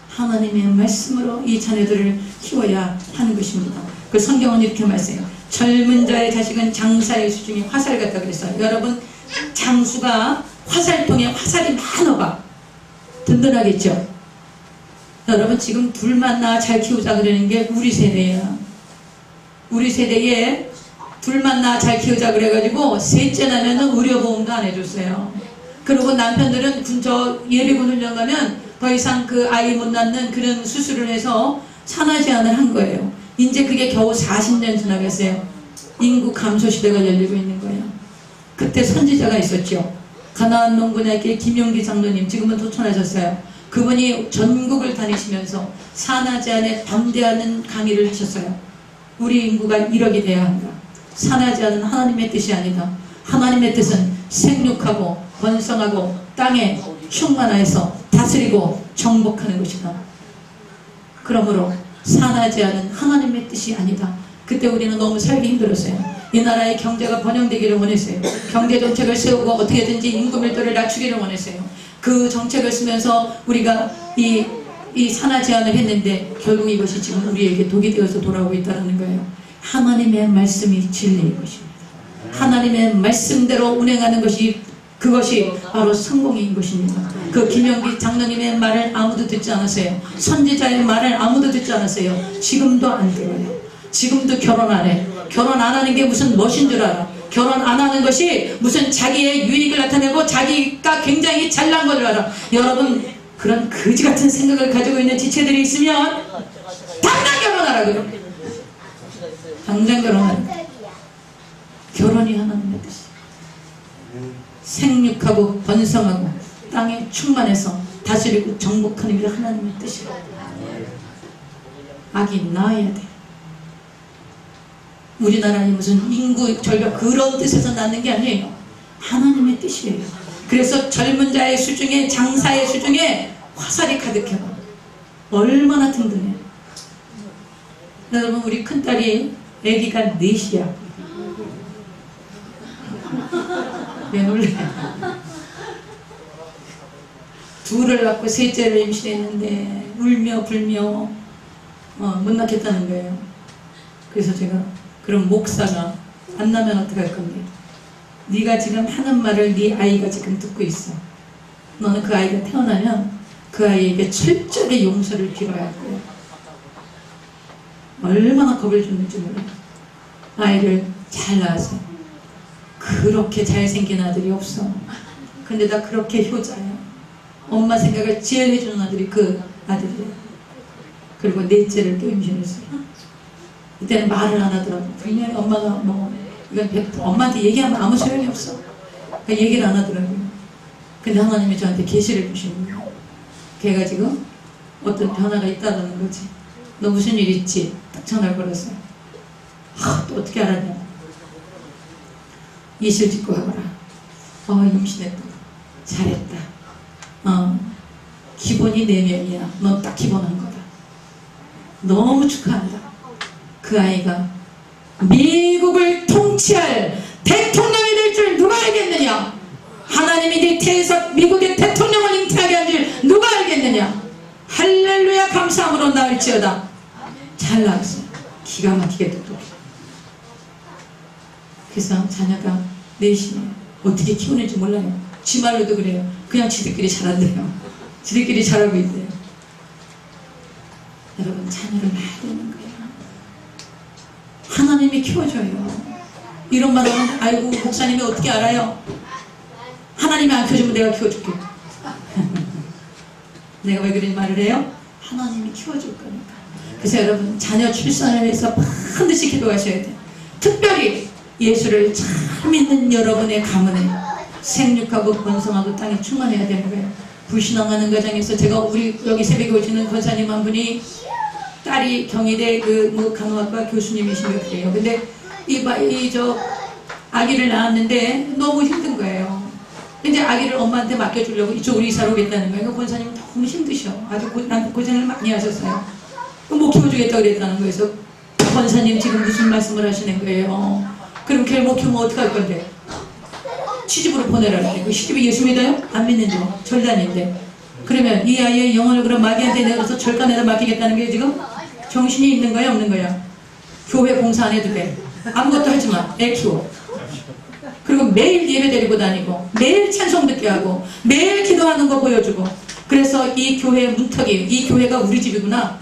하나님의 말씀으로 이 자녀들을 키워야 하는 것입니다. 그 성경은 이렇게 말씀해요. 젊은 자의 자식은 장사의 수중에 화살 같다 그랬어요. 여러분 장수가 화살통에 화살이 많아봐. 든든하겠죠? 여러분 지금 둘만 낳아 잘 키우자 그러는 게 우리 세대야. 우리 세대에 둘만 낳아 잘 키우자 그래가지고 셋째 나면은 의료보험도 안 해줬어요. 그리고 남편들은 저 예비군 훈련 가면 더 이상 그 아이 못 낳는 그런 수술을 해서 산하 제한을 한 거예요. 이제 그게 겨우 40년 지나갔어요. 인구 감소 시대가 열리고 있는 거예요. 그때 선지자가 있었죠. 가나안 농군에게 김용기 장로님, 지금은 도천하셨어요. 그분이 전국을 다니시면서 산하 제한에 반대하는 강의를 하셨어요. 우리 인구가 1억이 돼야 한다. 산하 제한은 하나님의 뜻이 아니다. 하나님의 뜻은 생육하고 번성하고 땅에 충만하여서 다스리고 정복하는 것이다. 그러므로 산하 제한은 하나님의 뜻이 아니다. 그때 우리는 너무 살기 힘들었어요. 이 나라의 경제가 번영되기를 원했어요. 경제 정책을 세우고 어떻게든지 인구 밀도를 낮추기를 원했어요. 그 정책을 쓰면서 우리가 이 산하 제한을 했는데 결국 이것이 지금 우리에게 독이 되어서 돌아오고 있다는 거예요. 하나님의 말씀이 진리인 것입니다. 하나님의 말씀대로 운행하는 것이 그것이 바로 성공인 것입니다. 그 김영기 장로님의 말을 아무도 듣지 않았어요. 선지자의 말을 아무도 듣지 않았어요. 지금도 안 들어요. 지금도 결혼 안 해. 결혼 안 하는 게 무슨 멋인 줄 알아. 결혼 안 하는 것이 무슨 자기의 유익을 나타내고 자기가 굉장히 잘난 걸 알아. 여러분 그런 거지 같은 생각을 가지고 있는 지체들이 있으면 당장 결혼하라고요. 당장 결혼하라. 결혼이 하나님의 뜻이에요. 생육하고 번성하고 땅에 충만해서 다스리고 정복하는 게 하나님의 뜻이에요. 아기 낳아야 돼. 우리나라는 무슨 인구 절벽 그런 뜻에서 낳는 게 아니에요. 하나님의 뜻이에요. 그래서 젊은 자의 수중에 장사의 수중에 화살이 가득해요. 얼마나 든든해. 여러분 우리 큰딸이 아기가 넷이야. 왜 놀래? 둘을 낳고 셋째를 임신했는데 울며 불며 못 낳겠다는 거예요. 그래서 제가 그럼 목사가 안 나면 어떡할 건데? 네가 지금 하는 말을 네 아이가 지금 듣고 있어. 너는 그 아이가 태어나면 그 아이에게 철저하게 용서를 빌어야 할 거야. 얼마나 겁을 줬는지 몰라. 아이를 잘 낳았어요. 그렇게 잘생긴 아들이 없어. 근데 나 그렇게 효자야. 엄마 생각을 제일 해주는 아들이 그 아들이에요. 그리고 넷째를 또 임신했어요. 이때는 말을 안 하더라고. 그냥 엄마가 뭐 이건 엄마한테 얘기하면 아무 소용이 없어. 그러니까 얘기를 안 하더라고요. 근데 하나님이 저한테 계시를 주시는 거예요. 걔가 지금 어떤 변화가 있다는 거지. 너 무슨 일 있지? 딱 전화를 걸었어요. 또 어떻게 알았냐? 이실 짓고 하거라. 임신했다. 잘했다. 기본이 4명이야. 넌 딱 기본한 거다. 너무 축하한다. 그 아이가 미국을 통치할 대통령이 될 줄 누가 알겠느냐? 하나님이 잉태해서 미국의 대통령을 잉태하게 한 줄 누가 알겠느냐? 할렐루야 감사함으로 나을지어다. 잘 나왔어요. 기가 막히게 똑똑해. 그래서 자녀가 넷이네요. 어떻게 키우는지 몰라요. 지 말로도 그래요. 그냥 지들끼리 잘한대요. 지들끼리 잘하고 있대요. 여러분 자녀를 낳아야 되는 거예요. 하나님이 키워줘요. 이런 말 하면 아이고 목사님이 어떻게 알아요? 하나님이 안 키워주면 내가 키워줄게. 내가 왜 그런 말을 해요? 하나님이 키워줄 거니까. 그래서 여러분 자녀 출산을 위해서 반드시 기도하셔야 돼요. 특별히 예수를 잘 믿는 여러분의 가문에 생육하고 번성하고 땅에 충만해야 되는 거예요. 불신앙하는 가정에서 제가 우리 여기 새벽에 오시는 권사님 한 분이 딸이 경희대 간호학과 교수님이시면 그래요. 근데 저 아기를 낳았는데 너무 힘든 거예요. 이제 아기를 엄마한테 맡겨주려고 이쪽으로 이사를 오겠다는 거예요. 권사님은 너무 힘드셔. 아주 고생을 많이 하셨어요. 못 키워주겠다고 그랬다는 거예요. 그래서 권사님 지금 무슨 말씀을 하시는 거예요? 그럼 걔를 못 키우면 어떡할 건데? 시집으로 보내라는데 그 시집이 예수 믿어요? 안 믿는죠. 절단인데. 그러면 이 아이의 영혼을 그럼 마귀한테 내가서 절단에다 맡기겠다는 게 지금 정신이 있는 거야 없는 거야? 교회 공사 안 해도 돼. 아무것도 하지 마. 애 키워. 그리고 매일 예배 데리고 다니고 매일 찬송 듣게 하고 매일 기도하는 거 보여주고. 그래서 이 교회의 문턱이 이 교회가 우리 집이구나.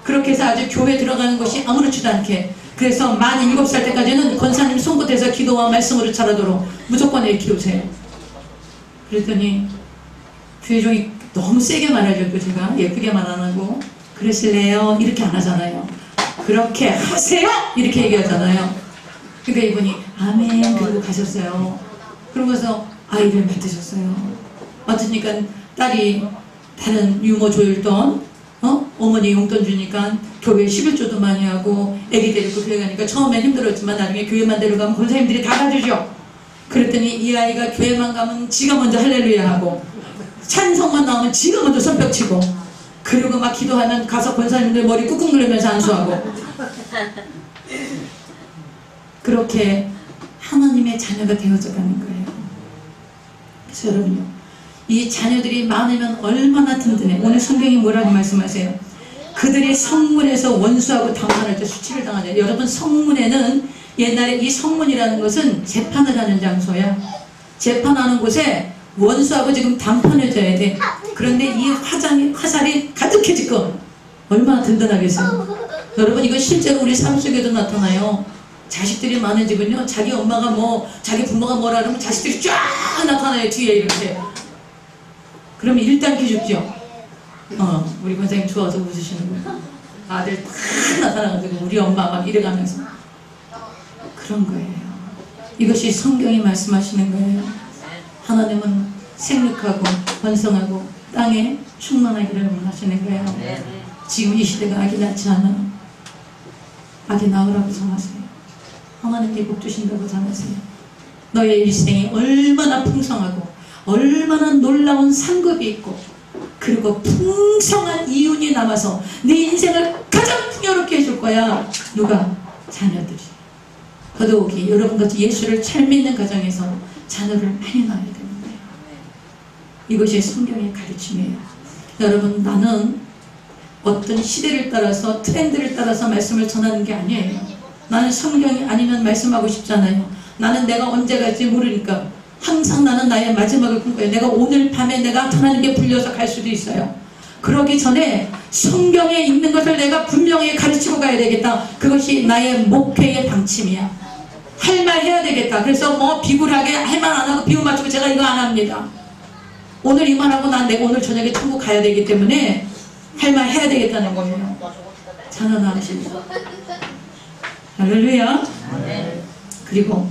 그렇게 해서 아주 교회 들어가는 것이 아무렇지도 않게. 그래서 만 7살 때까지는 권사님 송곳해서 기도와 말씀으로 자라도록 무조건 애 키우세요. 그랬더니 교회종이 너무 세게 말해줬고 제가 예쁘게만 안 하고 그러실래요? 이렇게 안 하잖아요. 그렇게 하세요! 이렇게 얘기하잖아요. 그러니까 이분이 아멘 그러고 가셨어요. 그러면서 아이를 맡으셨어요. 맡으니까 딸이 다른 유모 조율돈 어머니 용돈 주니까 교회 11조도 많이 하고 애기 데리고 교회 가니까 처음엔 힘들었지만 나중에 교회만 데려가면 권사님들이 다 가주죠. 그랬더니 이 아이가 교회만 가면 지가 먼저 할렐루야 하고 찬송만 나오면 지가 먼저 손뼉 치고 그리고 막 기도하면 가서 권사님들 머리 꾹꾹 누르면서 안수하고 그렇게 하나님의 자녀가 되어져 가는 거예요. 그래서 여러분요 이 자녀들이 많으면 얼마나 든든해. 오늘 성경이 뭐라고 말씀하세요? 그들의 성문에서 원수하고 당하는 때 수치를 당하죠. 여러분 성문에는 옛날에 이 성문이라는 것은 재판을 하는 장소야. 재판하는 곳에 원수하고 지금 담판해져야 돼. 그런데 이 화살이 가득해질 거 얼마나 든든하겠어요. 여러분 이거 실제로 우리 삶 속에도 나타나요. 자식들이 많은 집은요 자기 엄마가 자기 부모가 뭐라 그러면 자식들이 쫙 나타나요. 뒤에 이렇게. 그러면 일단 기죽죠. 우리 권사님 좋아서 웃으시는 거예요. 아들 다 나타나가지고 우리 엄마 막 이래가면서 그런 거예요. 이것이 성경이 말씀하시는 거예요. 하나님은 생육하고 번성하고 땅에 충만하기를 원하시는 거예요. 지금 이 시대가 아기 낳지 않아. 아기 낳으라고 전하세요. 하나님께 복 주신다고 전하세요. 너의 일생이 얼마나 풍성하고 얼마나 놀라운 상급이 있고 그리고 풍성한 이윤이 남아서 네 인생을 가장 풍요롭게 해줄 거야. 누가? 자녀들이. 더더욱이 여러분같이 예수를 잘 믿는 가정에서 자녀를 많이 낳아야 되는 거예요. 이것이 성경의 가르침이에요. 여러분 나는 어떤 시대를 따라서 트렌드를 따라서 말씀을 전하는 게 아니에요. 나는 성경이 아니면 말씀하고 싶잖아요. 나는 내가 언제 갈지 모르니까 항상 나는 나의 마지막을 꿈꿔요. 내가 오늘 밤에 내가 하나님께 불려서 갈 수도 있어요. 그러기 전에 성경에 있는 것을 내가 분명히 가르치고 가야 되겠다. 그것이 나의 목회의 방침이야. 할 말 해야 되겠다. 그래서 비굴하게 할 말 안 하고 비유 맞추고 제가 이거 안 합니다. 오늘 이 말하고 내가 오늘 저녁에 천국 가야 되기 때문에 할 말 해야 되겠다는 거예요. 자나나하시고. 할렐루야. 그리고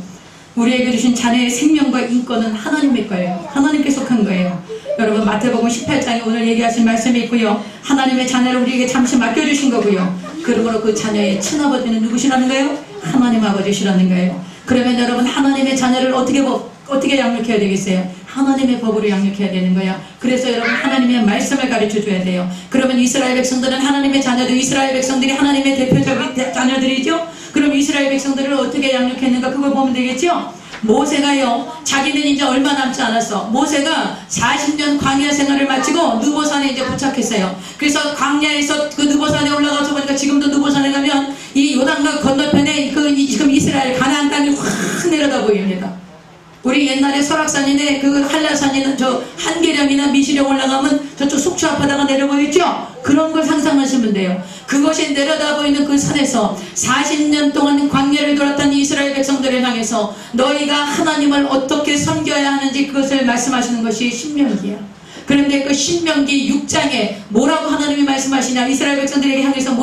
우리에게 주신 자녀의 생명과 인권은 하나님의 거예요. 하나님께 속한 거예요. 여러분 마태복음 18장에 오늘 얘기하신 말씀이 있고요. 하나님의 자녀를 우리에게 잠시 맡겨주신 거고요. 그러므로 그 자녀의 친아버지는 누구시라는 거예요? 하나님 아버지시라는 거예요. 그러면 여러분 하나님의 자녀를 어떻게 양육해야 되겠어요? 하나님의 법으로 양육해야 되는 거야. 그래서 여러분 하나님의 말씀을 가르쳐줘야 돼요. 그러면 이스라엘 백성들은 하나님의 자녀들, 이스라엘 백성들이 하나님의 대표적인 자녀들이죠. 그럼 이스라엘 백성들을 어떻게 양육했는가 그걸 보면 되겠죠. 모세가요, 자기는 이제 얼마 남지 않았어. 모세가 40년 광야 생활을 마치고 느보산에 이제 도착했어요. 그래서 광야에서 그 느보산에 올라가서 보니까 지금도 느보산에 가면 이 요단강 건너편에 지금 이스라엘 가나안 땅이 확 내려다 보입니다. 우리 옛날에 설악산이나 그 한라산이나 저 한계령이나 미시령 올라가면 저쪽 속초 앞바다가 내려 보이죠? 그런 걸 상상하시면 돼요. 그것이 내려다 보이는 그 산에서 40년 동안 광야를 돌았던 이스라엘 백성들을 향해서 너희가 하나님을 어떻게 섬겨야 하는지 그것을 말씀하시는 것이 신명기야. 그런데 그 신명기 6장에 뭐라고 하나님이 말씀하시냐? 이스라엘 백성들에게 향해서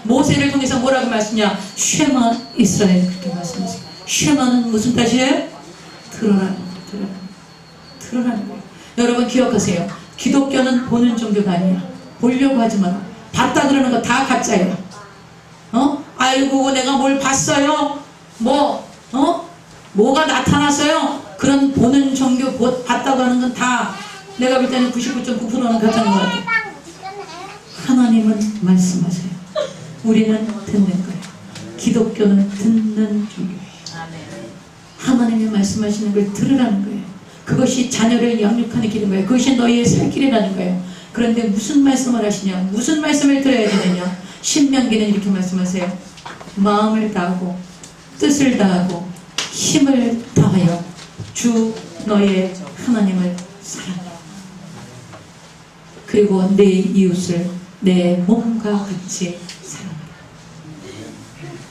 모세를 통해서 뭐라고 말씀하시냐? 쉐마 이스라엘 그렇게 말씀하세요. 쉐마는 무슨 뜻이에요? 드러나는 거예요. 여러분 기억하세요. 기독교는 보는 종교가 아니야. 보려고 하지 마라. 봤다 그러는 거 다 가짜예요. 아이고 내가 뭘 봤어요. 뭐가 나타났어요. 그런 보는 종교 봤다고 하는 건 다 내가 볼 때는 99.9%는 가짜인 것 같아요. 하나님은 말씀하세요. 우리는 듣는 거예요. 기독교는 듣는 종교예요. 하나님이 말씀하시는 걸 들으라는 거예요. 그것이 자녀를 양육하는 길인 거예요. 그것이 너희의 살 길이라는 거예요. 그런데 무슨 말씀을 하시냐? 무슨 말씀을 들어야 되느냐? 신명기는 이렇게 말씀하세요. 마음을 다하고 뜻을 다하고 힘을 다하여 주 너희의 하나님을 사랑하라. 그리고 내 이웃을 내 몸과 같이 사랑하라.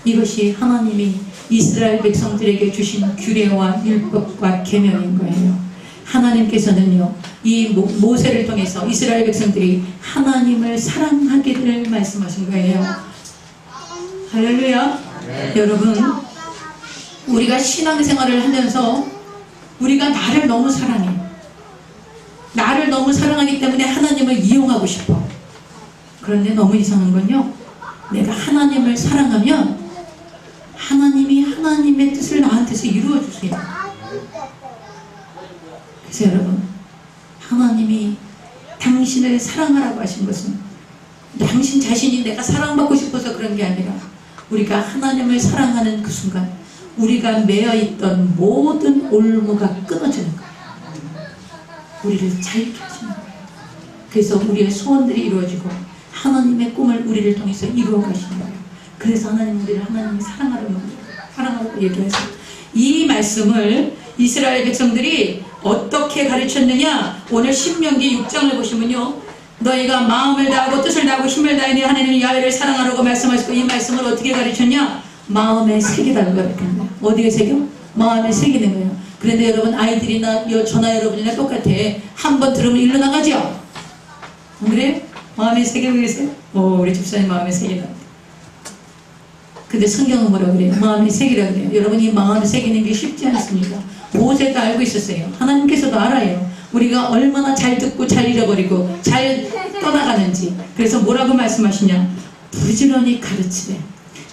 이것이 하나님이 이스라엘 백성들에게 주신 규례와 율법과 계명인 거예요. 하나님께서는요, 이 모세를 통해서 이스라엘 백성들이 하나님을 사랑하기를 말씀하신 거예요. 할렐루야. 여러분, 우리가 신앙생활을 하면서 우리가 나를 너무 사랑해. 나를 너무 사랑하기 때문에 하나님을 이용하고 싶어. 그런데 너무 이상한 건요, 내가 하나님을 사랑하면 하나님이 하나님의 뜻을 나한테서 이루어 주세요. 그래서 여러분, 하나님이 당신을 사랑하라고 하신 것은 당신 자신이 내가 사랑받고 싶어서 그런 게 아니라 우리가 하나님을 사랑하는 그 순간 우리가 매여있던 모든 올무가 끊어지는 거예요. 우리를 자유케 하시는 거예요. 그래서 우리의 소원들이 이루어지고 하나님의 꿈을 우리를 통해서 이루어 가시는 거예요. 그래서 하나님 우리를 하나님이 사랑하라고 얘기하세요. 이 말씀을 이스라엘 백성들이 어떻게 가르쳤느냐? 오늘 신명기 6장을 보시면요, 너희가 마음을 다하고 뜻을 다하고 힘을 다하니 하나님 야훼를 사랑하라고 말씀하시고, 이 말씀을 어떻게 가르쳤냐? 마음에 새기다고 가르쳤네요. 어디에 새겨? 마음에 새기는 거예요. 그런데 여러분, 아이들이나 저나 여러분이나 똑같아. 한 번 들으면 일로 나가죠? 안 그래요? 마음에 새기고 계세요? 우리 집사님 마음에 새기다. 근데 성경은 뭐라고 그래요? 마음에 새기라 그래요. 여러분, 이 마음에 새기는 게 쉽지 않습니다. 모세도 알고 있었어요. 하나님께서도 알아요. 우리가 얼마나 잘 듣고 잘 잃어버리고 잘 떠나가는지. 그래서 뭐라고 말씀하시냐? 부지런히 가르치래.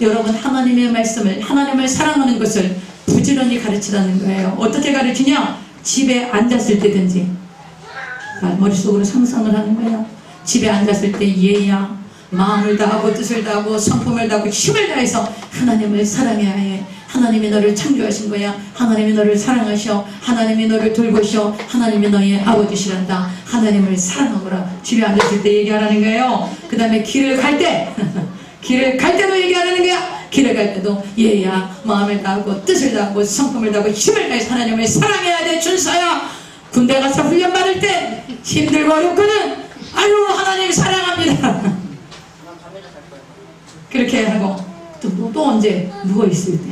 여러분, 하나님의 말씀을, 하나님을 사랑하는 것을 부지런히 가르치라는 거예요. 어떻게 가르치냐? 집에 앉았을 때든지. 머릿속으로 상상을 하는 거야. 집에 앉았을 때 얘야, 마음을 다하고 뜻을 다하고 성품을 다하고 힘을 다해서 하나님을 사랑해야 해. 하나님이 너를 창조하신 거야. 하나님이 너를 사랑하셔. 하나님이 너를 돌보셔. 하나님이 너의 아버지시란다. 하나님을 사랑하거라. 집에 앉았을 때 얘기하라는 거예요. 그 다음에 길을 갈 때 길을 갈 때도 얘기하라는 거야. 길을 갈 때도 얘야, 마음을 다하고 뜻을 다하고 성품을 다하고 힘을 다해서 하나님을 사랑해야 돼. 준서야, 군대 가서 훈련 받을 때 힘들고 어렵거든. 아유, 하나님 사랑합니다. 그렇게 하고 또 언제? 누워있을 때.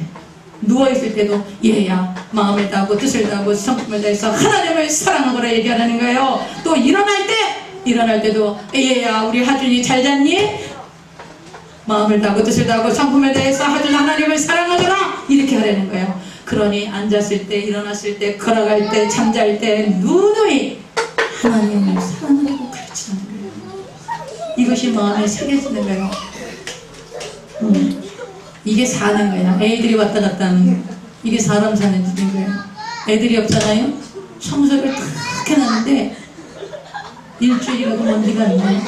누워있을 때도 얘야, 마음을 다하고 뜻을 다하고 성품을 다해서 하나님을 사랑하거라 얘기하라는 거예요. 또 일어날 때 일어날 때도 얘야 우리 하준이 잘 잤니? 마음을 다하고 뜻을 다하고 성품에 대해서 하준 하나님을 사랑하더라 이렇게 하라는 거예요. 그러니 앉았을 때 일어났을 때 걸어갈 때 잠잘 때 누누이 하나님을 사랑하고 가르치는 거예요. 이것이 마음에 새겨지는 거예요. 이게 사는 거야. 애들이 왔다 갔다 하는 거예요. 이게 사람 사는 집인 거예요. 애들이 없잖아요. 청소를 탁 해놨는데 일주일이 가도 먼지가 안 나요.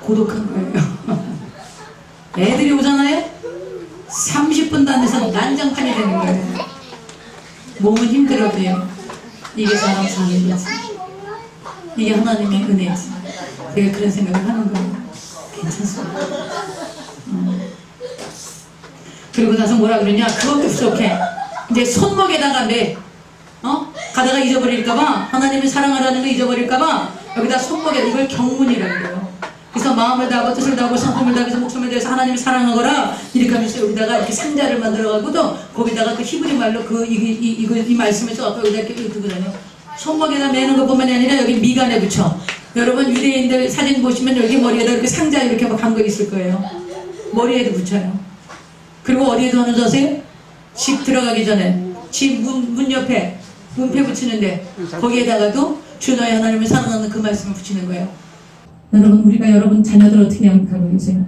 고독한 거예요. 애들이 오잖아요. 30분도 안 돼서 난장판이 되는 거예요. 몸은 힘들어도요. 이게 사람 사는 거지. 이게 하나님의 은혜지. 제가 그런 생각을 하는 거예요. 괜찮습니다. 그리고 나서 뭐라 그러냐? 그것도 부족해. 이제 손목에다가 매. 가다가 잊어버릴까봐, 하나님을 사랑하라는 거 잊어버릴까봐 여기다 손목에 이걸 경문이라고 그래요. 그래서 마음을 다하고 뜻을 다하고 성품을 다해서 목숨에 대해서 하나님을 사랑하거라 이렇게 하면서 여기다가 이렇게 상자를 만들어가지고도 거기다가 그 히브리 말로 이 말씀을 써갖고 여기다 이렇게 두고 다녀. 손목에다 매는 것뿐만이 아니라 여기 미간에 붙여. 여러분 유대인들 사진 보시면 여기 머리에다 이렇게 상자 이렇게 막 간 거 있을 거예요. 머리에도 붙여요. 그리고 어디에도 하는 줄 아세요? 집 들어가기 전에 집 문 옆에 문패 붙이는데 거기에다가도 주 너의 하나님을 사랑하는 그 말씀을 붙이는 거예요. 여러분 우리가 여러분 자녀들 어떻게 양육하고 계세요?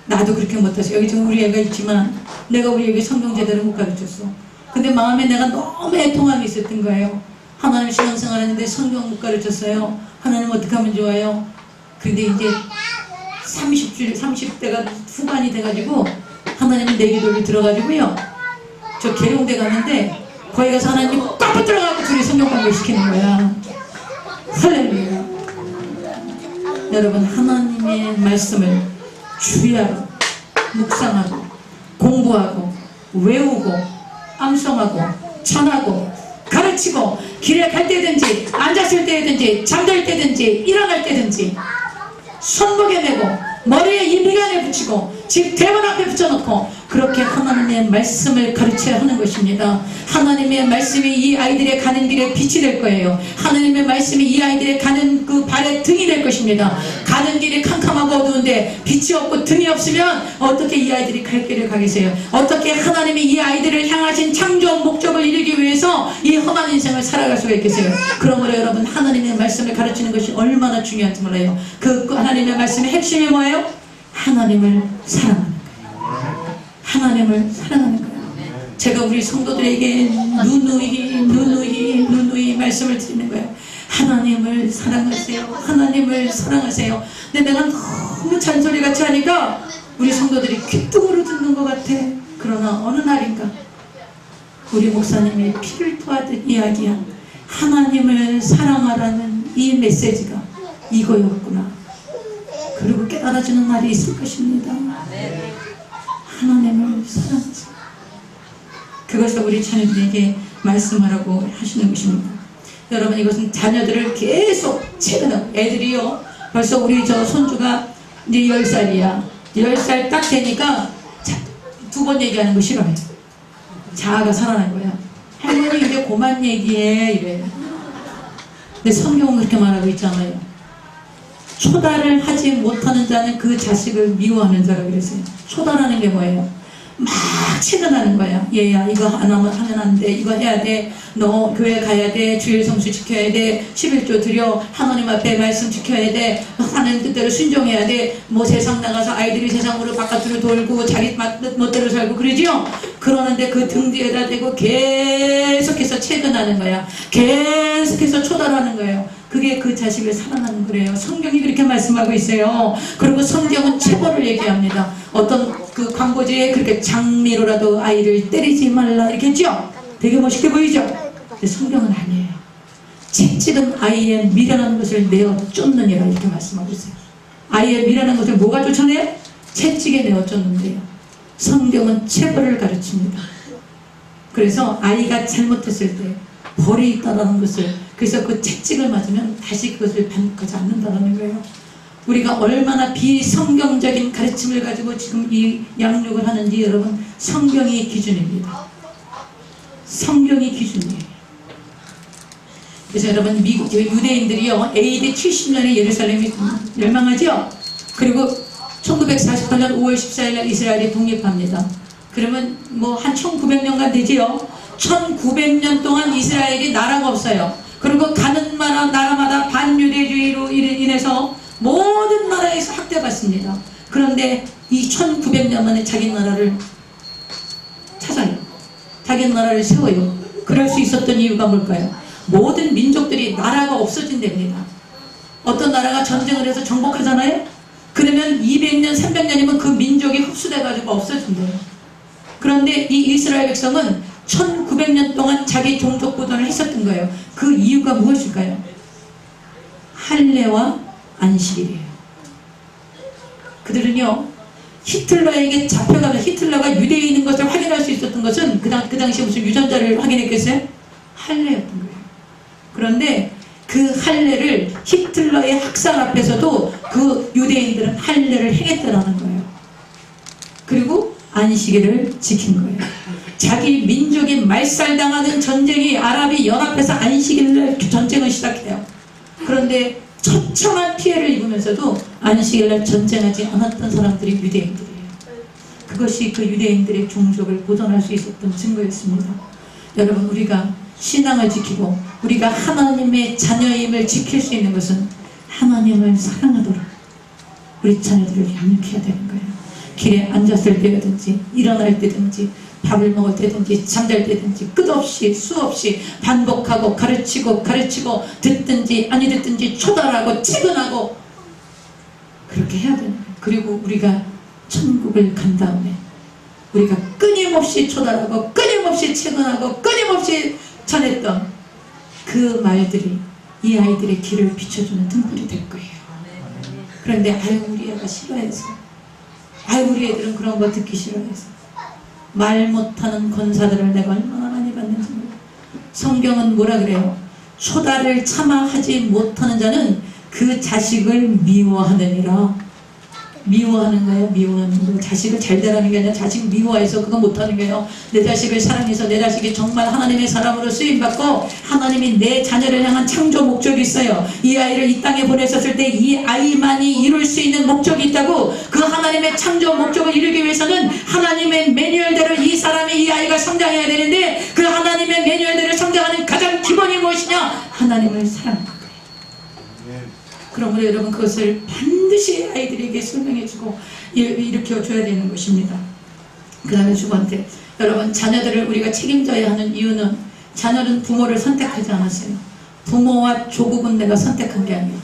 나도 그렇게 못했어요. 여기 지금 우리 애가 있지만 내가 우리 애기 성경 제대로 못 가르쳤어. 근데 마음에 내가 너무 애통함이 있었던 거예요. 하나님 신앙생활 하는데 성경 못 가르쳤어요. 하나님 어떻게 하면 좋아요? 근데 이제 30대가 후반이 돼가지고 하나님은 내 기도를 들어가지고요. 저 계룡대 갔는데 거기 가서 하나님이 꽉 붙들어가고 둘이 성경 공부를 시키는 거야. 할렐루야. 여러분 하나님의 말씀을 주의하고 묵상하고 공부하고 외우고 암송하고 전하고 가르치고 길에 갈 때든지 앉았을 때든지 잠들 때든지 일어날 때든지 손목에 메고 머리에 이 미간에 붙이고 집 대문 앞에 붙여놓고 그렇게 하나님의 말씀을 가르쳐야 하는 것입니다. 하나님의 말씀이 이 아이들의 가는 길에 빛이 될 거예요. 하나님의 말씀이 이 아이들의 가는 그 발의 등이 될 것입니다. 가는 길이 캄캄하고 어두운데 빛이 없고 등이 없으면 어떻게 이 아이들이 갈 길을 가겠어요? 어떻게 하나님이 이 아이들을 향하신 창조 목적을 이루기 위해서 이 험한 인생을 살아갈 수가 있겠어요? 그러므로 여러분 하나님의 말씀을 가르치는 것이 얼마나 중요한지 몰라요. 그 하나님의 말씀의 핵심이 뭐예요? 하나님을 사랑하는 거예요. 하나님을 사랑하는 거예요. 제가 우리 성도들에게 누누이 말씀을 드리는 거예요. 하나님을 사랑하세요. 하나님을 사랑하세요. 근데 내가 너무 잔소리같이 하니까 우리 성도들이 귓등으로 듣는 것 같아. 그러나 어느 날인가 우리 목사님이 피를 토하듯 이야기한 하나님을 사랑하라는 이 메시지가 이거였구나. 그리고 깨달아지는 날이 있을 것입니다. 하나님을 사랑하세요. 그것을 우리 자녀들에게 말씀하라고 하시는 것입니다. 여러분 이것은 자녀들을 계속 체근하고 애들이요 벌써 우리 저 손주가 이제 10살이야 10살 딱 되니까 두 번 얘기하는 거 싫어해. 자아가 살아난 거야. 할머니 이제 그만 얘기해 이래. 근데 성경은 그렇게 말하고 있잖아요. 초달을 하지 못하는 자는 그 자식을 미워하는 자라고 그랬어요. 초달하는 게 뭐예요? 막 체근하는 거야. 얘야 이거 하면 안 돼. 이거 해야 돼. 너 교회 가야 돼. 주일 성수 지켜야 돼. 11조 드려. 하나님 앞에 말씀 지켜야 돼. 하나님 뜻대로 순종해야 돼. 뭐 세상 나가서 아이들이 세상으로 바깥으로 돌고 자기 멋대로 살고 그러지요. 그러는데 그 등 뒤에다 대고 계속해서 체근하는 거야. 계속해서 초달하는 거예요. 그게 그 자식을 사랑하는 거래요. 성경이 그렇게 말씀하고 있어요. 그리고 성경은 체벌을 얘기합니다. 어떤 그 광고지에 그렇게 장미로라도 아이를 때리지 말라 이렇게 했죠? 되게 멋있게 보이죠? 근데 성경은 아니에요. 채찍은 아이의 미련한 것을 내어 쫓느니라 이렇게 말씀하고 있어요. 아이의 미련한 것을 뭐가 쫓아내요? 채찍에 내어 쫓는데요. 성경은 체벌을 가르칩니다. 그래서 아이가 잘못했을 때 벌이 있다는 것을, 그래서 그 채찍을 맞으면 다시 그것을 반복하지 않는다는 거예요. 우리가 얼마나 비성경적인 가르침을 가지고 지금 이 양육을 하는지 여러분, 성경이 기준입니다. 성경이 기준이에요. 그래서 여러분 미국 유대인들이요 AD 70년에 예루살렘이 멸망하죠. 그리고 1948년 5월 14일 이스라엘이 독립합니다. 그러면 뭐 한 1900년간 되지요. 1900년 동안 이스라엘이 나라가 없어요. 그리고 가는 나라마다 반유대주의로 인해서 모든 나라에서 학대받습니다. 그런데 이 1900년 만에 자기 나라를 찾아요. 자기 나라를 세워요. 그럴 수 있었던 이유가 뭘까요? 모든 민족들이 나라가 없어진답니다. 어떤 나라가 전쟁을 해서 정복하잖아요. 그러면 200년, 300년이면 그 민족이 흡수돼가지고 없어진대요. 그런데 이 이스라엘 백성은 1900년 동안 자기 종족 보존을 했었던 거예요. 그 이유가 무엇일까요? 할례와 안식일이에요. 그들은요 히틀러에게 잡혀가면 히틀러가 유대인인 것을 확인할 수 있었던 것은 그 당시에 무슨 유전자를 확인했겠어요? 할례였던 거예요. 그런데 그 할례를 히틀러의 학살 앞에서도 그 유대인들은 할례를 행했다라는 거예요. 그리고 안식일을 지킨 거예요. 자기 민족이 말살당하는 전쟁이 아랍이 연합해서 안식일날 전쟁을 시작해요. 그런데 처참한 피해를 입으면서도 안식일날 전쟁하지 않았던 사람들이 유대인들이에요. 그것이 그 유대인들의 종족을 보존할 수 있었던 증거였습니다. 여러분 우리가 신앙을 지키고 우리가 하나님의 자녀임을 지킬 수 있는 것은 하나님을 사랑하도록 우리 자녀들을 양육해야 되는 거예요. 길에 앉았을 때든지 일어날 때든지 밥을 먹을 때든지 잠잘 때든지 끝없이 수없이 반복하고 가르치고 듣든지 아니 듣든지 초달하고 체근하고 그렇게 해야 되는 거예요. 그리고 우리가 천국을 간 다음에 우리가 끊임없이 초달하고 끊임없이 체근하고 끊임없이 전했던 그 말들이 이 아이들의 길을 비춰주는 등불이 될 거예요. 그런데 아유 우리 애가 싫어해서 아유 우리 애들은 그런 거 듣기 싫어해서 말 못하는 권사들을 내가 얼마나 많이 봤는지 몰라. 성경은 뭐라 그래요? 초달을 참아 하지 못하는 자는 그 자식을 미워하느니라. 미워하는 거예요. 미워하는 거예요. 자식을 잘 되라는 게 아니라 자식 미워해서 그거 못하는 거예요. 내 자식을 사랑해서 내 자식이 정말 하나님의 사람으로 쓰임받고 하나님이 내 자녀를 향한 창조 목적이 있어요. 이 아이를 이 땅에 보내셨을 때 이 아이만이 이룰 수 있는 목적이 있다고. 그 하나님의 창조 목적을 이루기 위해서는 하나님의 매뉴얼대로 이 사람이 이 아이가 성장해야 되는데 그 하나님의 매뉴얼대로 성장하는 가장 기본이 무엇이냐? 하나님을 사랑하는 거예요. 그러므로 여러분 그것을 반드시 아이들에게 설명해주고 일으켜줘야 되는 것입니다. 그 다음에 두 번째, 여러분 자녀들을 우리가 책임져야 하는 이유는 자녀는 부모를 선택하지 않았어요. 부모와 조국은 내가 선택한 게 아니에요.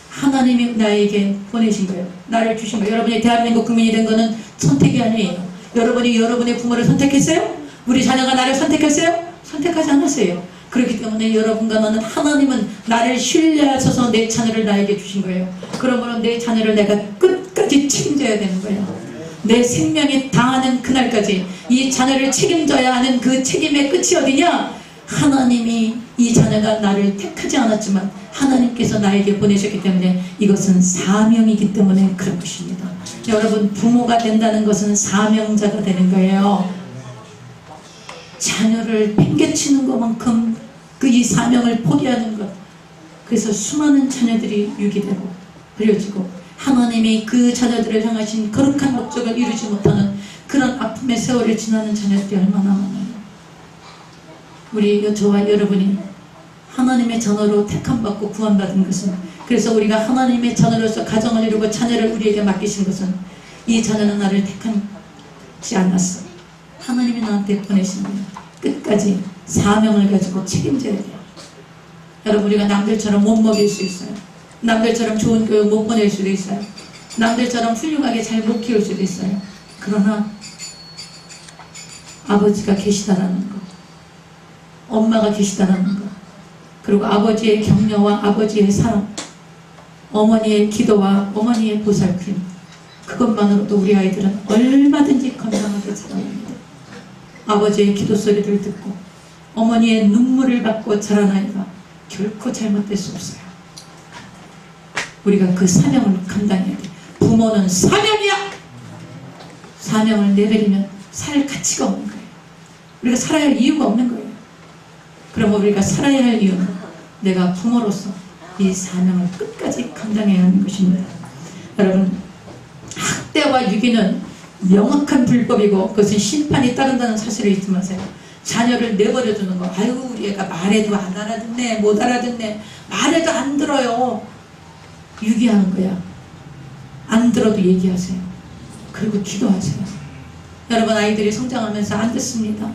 하나님이 나에게 보내신 거예요. 나를 주신 거예요. 여러분이 대한민국 국민이 된 거는 선택이 아니에요. 여러분이 여러분의 부모를 선택했어요? 우리 자녀가 나를 선택했어요? 선택하지 않았어요. 그렇기 때문에 여러분과 나는 하나님은 나를 신뢰하셔서 내 자녀를 나에게 주신 거예요. 그러므로 내 자녀를 내가 끝까지 책임져야 되는 거예요. 내 생명이 다하는 그날까지 이 자녀를 책임져야 하는 그 책임의 끝이 어디냐? 하나님이 이 자녀가 나를 택하지 않았지만 하나님께서 나에게 보내셨기 때문에 이것은 사명이기 때문에 그런 것입니다. 여러분 부모가 된다는 것은 사명자가 되는 거예요. 자녀를 팽개치는 것만큼 그 이 사명을 포기하는 것. 그래서 수많은 자녀들이 유기되고 버려지고 하나님이 그 자녀들을 향하신 거룩한 목적을 이루지 못하는 그런 아픔의 세월을 지나는 자녀들이 얼마나 많아요. 우리 저와 여러분이 하나님의 자녀로 택함받고 구원받은 것은, 그래서 우리가 하나님의 자녀로서 가정을 이루고 자녀를 우리에게 맡기신 것은 이 자녀는 나를 택하지 않았어. 하나님이 나한테 보내신 거예요. 끝까지 사명을 가지고 책임져야 돼요. 여러분 우리가 남들처럼 못 먹일 수 있어요. 남들처럼 좋은 교육 못 보낼 수도 있어요. 남들처럼 훌륭하게 잘 못 키울 수도 있어요. 그러나 아버지가 계시다라는 거, 엄마가 계시다라는 거, 그리고 아버지의 격려와 아버지의 사랑, 어머니의 기도와 어머니의 보살핌, 그것만으로도 우리 아이들은 얼마든지 건강하게 자랍니다. 아버지의 기도 소리를 듣고 어머니의 눈물을 받고 자란 아이가 결코 잘못될 수 없어요. 우리가 그 사명을 감당해야 돼. 부모는 사명이야. 사명을 내버리면 살 가치가 없는 거예요. 우리가 살아야 할 이유가 없는 거예요. 그럼 우리가 살아야 할 이유는 내가 부모로서 이 사명을 끝까지 감당해야 하는 것입니다. 여러분, 학대와 유기는 명확한 불법이고 그것은 심판이 따른다는 사실을 잊지 마세요. 자녀를 내버려 두는 거, 아이고 우리 애가 말해도 안 알아듣네, 못 알아듣네, 말해도 안 들어요. 유기하는 거야. 안 들어도 얘기하세요. 그리고 기도하세요. 여러분, 아이들이 성장하면서 안 듣습니다.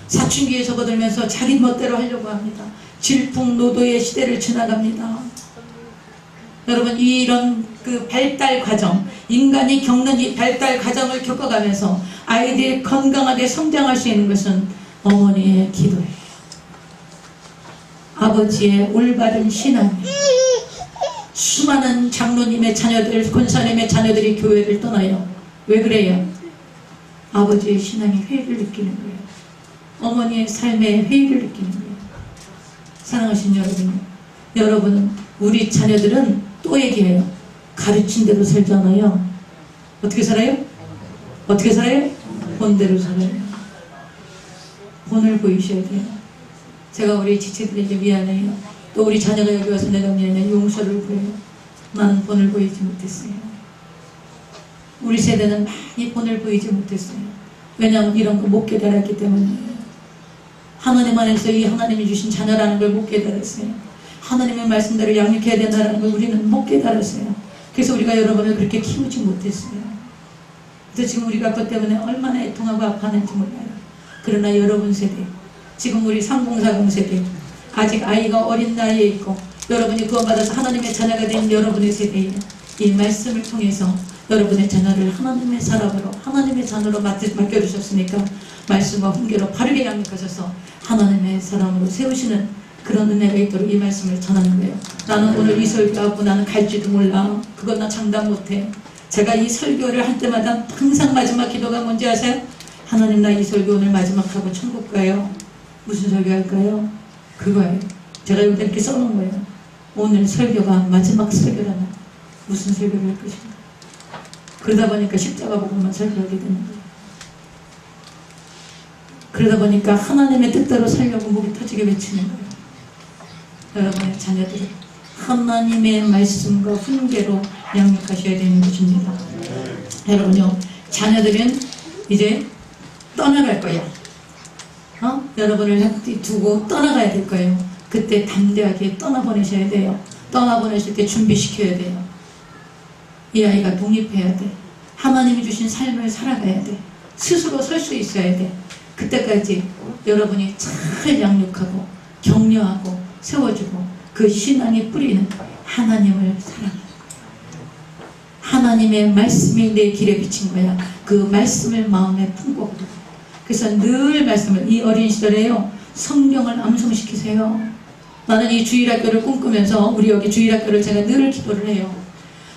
사춘기에 접어들면서 자기 멋대로 하려고 합니다. 질풍노도의 시대를 지나갑니다. 여러분, 이런 그 발달 과정, 인간이 겪는 이 발달 과정을 겪어가면서 아이들이 건강하게 성장할 수 있는 것은 어머니의 기도예요. 아버지의 올바른 신앙이에요. 수많은 장로님의 자녀들, 권사님의 자녀들이 교회를 떠나요. 왜 그래요? 아버지의 신앙의 회의를 느끼는 거예요. 어머니의 삶의 회의를 느끼는 거예요. 사랑하신 여러분, 여러분은, 우리 자녀들은 또 얘기해요. 가르친 대로 살잖아요. 어떻게 살아요? 어떻게 살아요? 본대로 살아요. 본을 보이셔야 돼요. 제가 우리 지체들에게 미안해요. 또 우리 자녀가 여기 와서 내가 미안해, 용서를 구해요. 나는 본을 보이지 못했어요. 우리 세대는 많이 본을 보이지 못했어요. 왜냐하면 이런 거 못 깨달았기 때문이에요. 하나님 안에서 이 하나님이 주신 자녀라는 걸 못 깨달았어요. 하나님의 말씀대로 양육해야 된다는 걸 우리는 못 깨달았어요. 그래서 우리가 여러분을 그렇게 키우지 못했어요. 그래서 지금 우리가 그것 때문에 얼마나 애통하고 아파하는지 몰라요. 그러나 여러분 세대, 지금 우리 3040 세대, 아직 아이가 어린 나이에 있고 여러분이 구원받아서 하나님의 자녀가 된 여러분의 세대에 이 말씀을 통해서 여러분의 자녀를 하나님의 사람으로, 하나님의 자녀로 맡겨주셨으니까 말씀과 훈계로 바르게 양육하셔서 하나님의 사람으로 세우시는 그런 은혜가 있도록 이 말씀을 전하는 거예요. 나는 오늘 이 설교하고 나는 갈지도 몰라. 그건 나 장담 못해. 제가 이 설교를 할 때마다 항상 마지막 기도가 뭔지 아세요? 하나님, 나 이 설교 오늘 마지막하고 천국 가요. 무슨 설교 할까요? 그거예요. 제가 여기다 이렇게 써놓은 거예요. 오늘 설교가 마지막 설교라면 무슨 설교를 할 것인가. 그러다 보니까 십자가 복음만 설교하게 되는 거예요. 그러다 보니까 하나님의 뜻대로 살려고 목이 터지게 외치는 거예요. 여러분의 자녀들은 하나님의 말씀과 훈계로 양육하셔야 되는 것입니다. 여러분요, 자녀들은 이제 떠나갈 거예요. 여러분을 두고 떠나가야 될 거예요. 그때 담대하게 떠나보내셔야 돼요. 떠나보내실 때 준비시켜야 돼요. 이 아이가 독립해야 돼. 하나님이 주신 삶을 살아가야 돼. 스스로 설 수 있어야 돼. 그때까지 여러분이 잘 양육하고 격려하고 세워주고 그 신앙의 뿌리는 하나님을 사랑하는 거예요. 하나님의 말씀이 내 길에 비친 거야. 그 말씀을 마음에 품고 그래요. 그래서 늘 말씀을, 이 어린 시절에요, 성경을 암송시키세요. 나는 이 주일학교를 꿈꾸면서, 우리 여기 주일학교를 제가 늘 기도를 해요.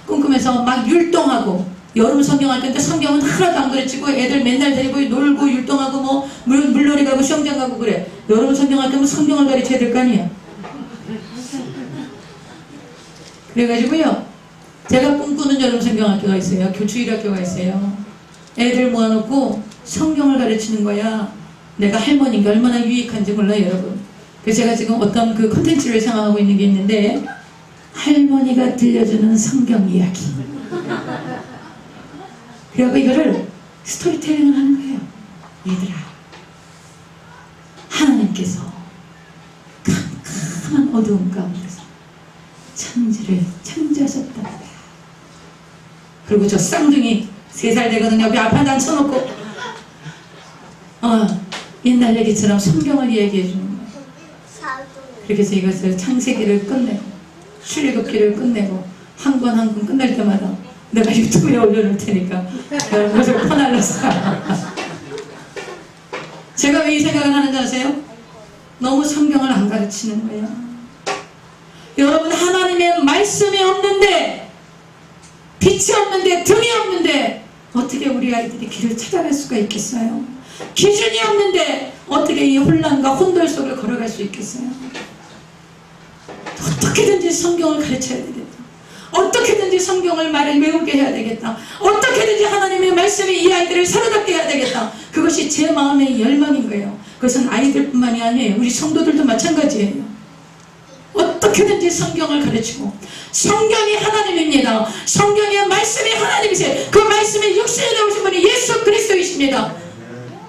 꿈꾸면서 막 율동하고, 여름 성경할 때 성경은 하나도 안 가르치고 애들 맨날 데리고 놀고 율동하고 뭐 물놀이 가고 수영장 가고 그래. 여름 성경할 때면 성경을 가르쳐야 될 거 아니야. 그래가지고요, 제가 꿈꾸는 여름 성경학교가 있어요. 주일학교가 있어요. 애들 모아놓고 성경을 가르치는 거야. 내가 할머니가 얼마나 유익한지 몰라요, 여러분. 그래서 제가 지금 어떤 그 컨텐츠를 생각하고 있는 게 있는데, 할머니가 들려주는 성경 이야기. 그래갖고 이거를 스토리텔링을 하는 거예요. 얘들아, 하나님께서 캄캄한 어두운 가운데서 천지를 창조하셨다. 그리고 저 쌍둥이 3살 되거든요. 옆에 앞에 앉혀놓고 옛날 얘기처럼 성경을 이야기해 주는 거예요. 그렇게 해서 이것을 창세기를 끝내고 출애굽기를 끝내고 한 권 한 권 끝날 때마다 내가 유튜브에 올려놓을 테니까 여러분 퍼날려서 제가 왜 이 생각을 하는지 아세요? 너무 성경을 안 가르치는 거예요. 여러분, 하나님의 말씀이 없는데, 빛이 없는데, 등이 없는데 어떻게 우리 아이들이 길을 찾아갈 수가 있겠어요? 기준이 없는데 어떻게 이 혼란과 혼돌 속을 걸어갈 수 있겠어요? 어떻게든지 성경을 가르쳐야 되겠다. 어떻게든지 성경을 말을 외우게 해야 되겠다. 어떻게든지 하나님의 말씀이 이 아이들을 사로잡게 해야 되겠다. 그것이 제 마음의 열망인 거예요. 그것은 아이들뿐만이 아니에요. 우리 성도들도 마찬가지예요. 어떻게든지 성경을 가르치고, 성경이 하나님입니다. 성경의 말씀이 하나님이세요. 그 말씀이 육신에 나오신 분이 예수 그리스도이십니다.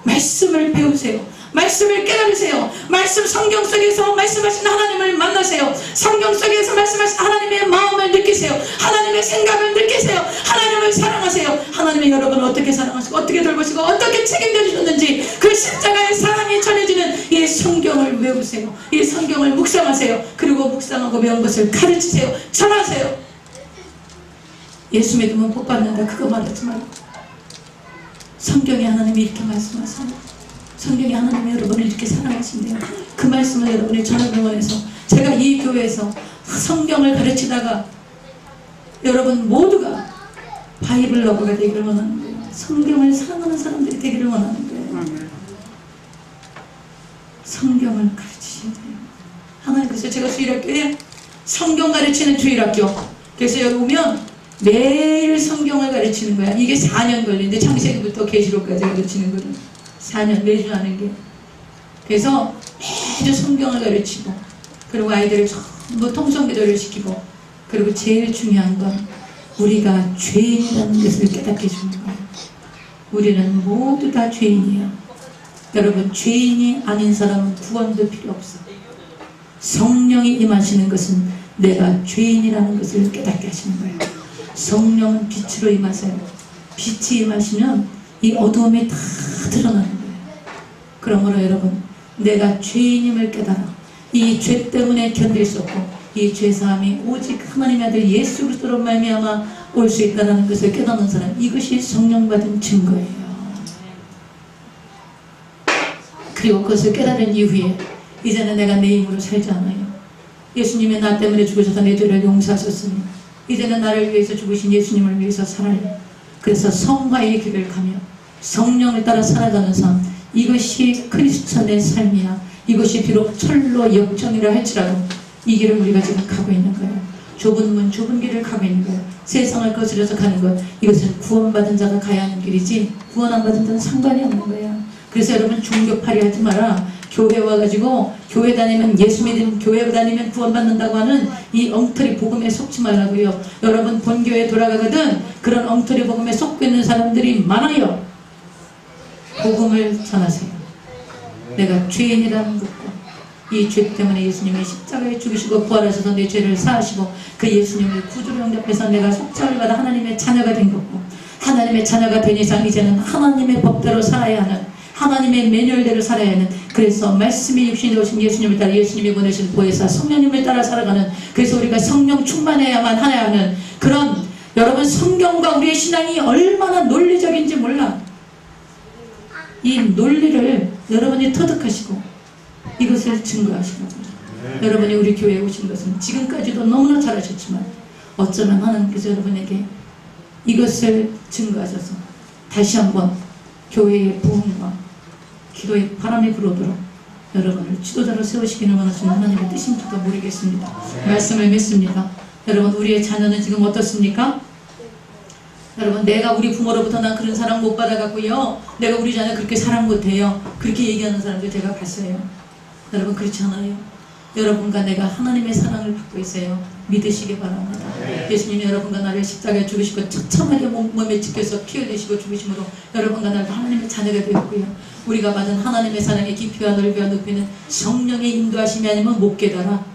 말씀을 배우세요. 말씀을 깨달으세요. 말씀 성경 속에서 말씀하신 하나님을 만나세요. 성경 속에서 말씀하신 하나님의 마음을 느끼세요. 하나님의 생각을 느끼세요. 하나님을 사랑하세요. 하나님이 여러분을 어떻게 사랑하시고 어떻게 돌보시고 어떻게 책임져 주셨는지 그 십자가의 사랑이 전해지는 이 성경을 외우세요. 이 성경을 묵상하세요. 그리고 묵상하고 배운 것을 가르치세요. 전하세요. 예수 믿으면 복 받는다 그거 말하지 말고, 성경에 하나님이 이렇게 말씀하세요. 성경이 하나님이 여러분을 이렇게 사랑하신대요. 그 말씀을 여러분이 전하기 원해서 제가 이 교회에서 성경을 가르치다가 여러분 모두가 바이블 러버가 되기를 원하는 거예요. 성경을 사랑하는 사람들이 되기를 원하는 거예요. 성경을 가르치셔야 돼요. 하나님, 그래서 제가 주일학교에 성경 가르치는 주일학교, 그래서 여기 오면 매일 성경을 가르치는 거야. 이게 4년 걸리는데 창세기부터 계시록까지 가르치는 거는 4년 매주 하는 게. 그래서 매주 성경을 가르치고, 그리고 아이들을 전부 통성기도를 시키고, 그리고 제일 중요한 건 우리가 죄인이라는 것을 깨닫게 해주는 거예요. 우리는 모두 다 죄인이에요. 여러분, 죄인이 아닌 사람은 구원도 필요 없어. 성령이 임하시는 것은 내가 죄인이라는 것을 깨닫게 하시는 거예요. 성령은 빛으로 임하세요. 빛이 임하시면 이 어두움이 다 드러나는 거예요. 그러므로 여러분, 내가 죄인임을 깨달아 이 죄 때문에 견딜 수 없고 이 죄사함이 오직 하나님의 아들 예수 그리스도로 말미암아 올 수 있다는 것을 깨닫는 사람, 이것이 성령 받은 증거예요. 그리고 그것을 깨달은 이후에 이제는 내가 내 힘으로 살지 않아요. 예수님이 나 때문에 죽으셔서 내 죄를 용서하셨으니 이제는 나를 위해서 죽으신 예수님을 위해서 살아요. 그래서 성화의 길을 가며 성령을 따라 살아가는 삶, 이것이 크리스천의 삶이야. 이것이 비록 철로 역정이라 할지라도 이 길을 우리가 지금 가고 있는 거예요. 좁은 문, 좁은 길을 가고 있는 거예요. 세상을 거스려서 가는 것, 이것은 구원받은 자가 가야 하는 길이지 구원 안 받은 자는 상관이 없는 거예요. 그래서 여러분, 종교팔이 하지 마라. 교회 와가지고 교회 다니면, 예수 믿는 교회 다니면 구원받는다고 하는 이 엉터리 복음에 속지 말라고요. 여러분, 본교회 돌아가거든 그런 엉터리 복음에 속고 있는 사람들이 많아요. 복음을 전하세요. 내가 죄인이라는 것과 이 죄 때문에 예수님이 십자가에 죽으시고 부활하셔서 내 죄를 사하시고 그 예수님을 구주로 영접해서 내가 속죄를 받아 하나님의 자녀가 된 거고, 하나님의 자녀가 된 이상 이제는 하나님의 법대로 살아야 하는, 하나님의 매뉴얼대로 살아야 하는, 그래서 말씀이 육신이 오신 예수님을 따라 예수님이 보내신 보혜사 성령님을 따라 살아가는, 그래서 우리가 성령 충만해야만 하는 그런, 여러분, 성경과 우리의 신앙이 얼마나 논리적인지 몰라. 이 논리를 여러분이 터득하시고 이것을 증거하시는 거죠. 여러분이 우리 교회에 오신 것은 지금까지도 너무나 잘하셨지만 어쩌면 하나님께서 여러분에게 이것을 증거하셔서 다시 한번 교회의 부흥과 기도의 바람이 불어오도록 여러분을 지도자로 세우시기를 원하시는 하나님의 뜻인지도 모르겠습니다. 말씀을 믿습니다. 여러분, 우리의 자녀는 지금 어떻습니까? 여러분, 내가 우리 부모로부터 난 그런 사랑 못 받아갖고요, 내가 우리 자녀 그렇게 사랑 못해요, 그렇게 얘기하는 사람들 제가 봤어요. 여러분, 그렇지 않아요. 여러분과 내가 하나님의 사랑을 받고 있어요. 믿으시기 바랍니다. 예수님이 여러분과 나를 십자가에 죽으시고 처참하게 몸에 지켜서 피 흘리시고 죽으심으로 여러분과 나를 하나님의 자녀가 되었고요, 우리가 받은 하나님의 사랑의 깊이와 넓이와 높이는 성령의 인도하심이 아니면 못 깨달아요.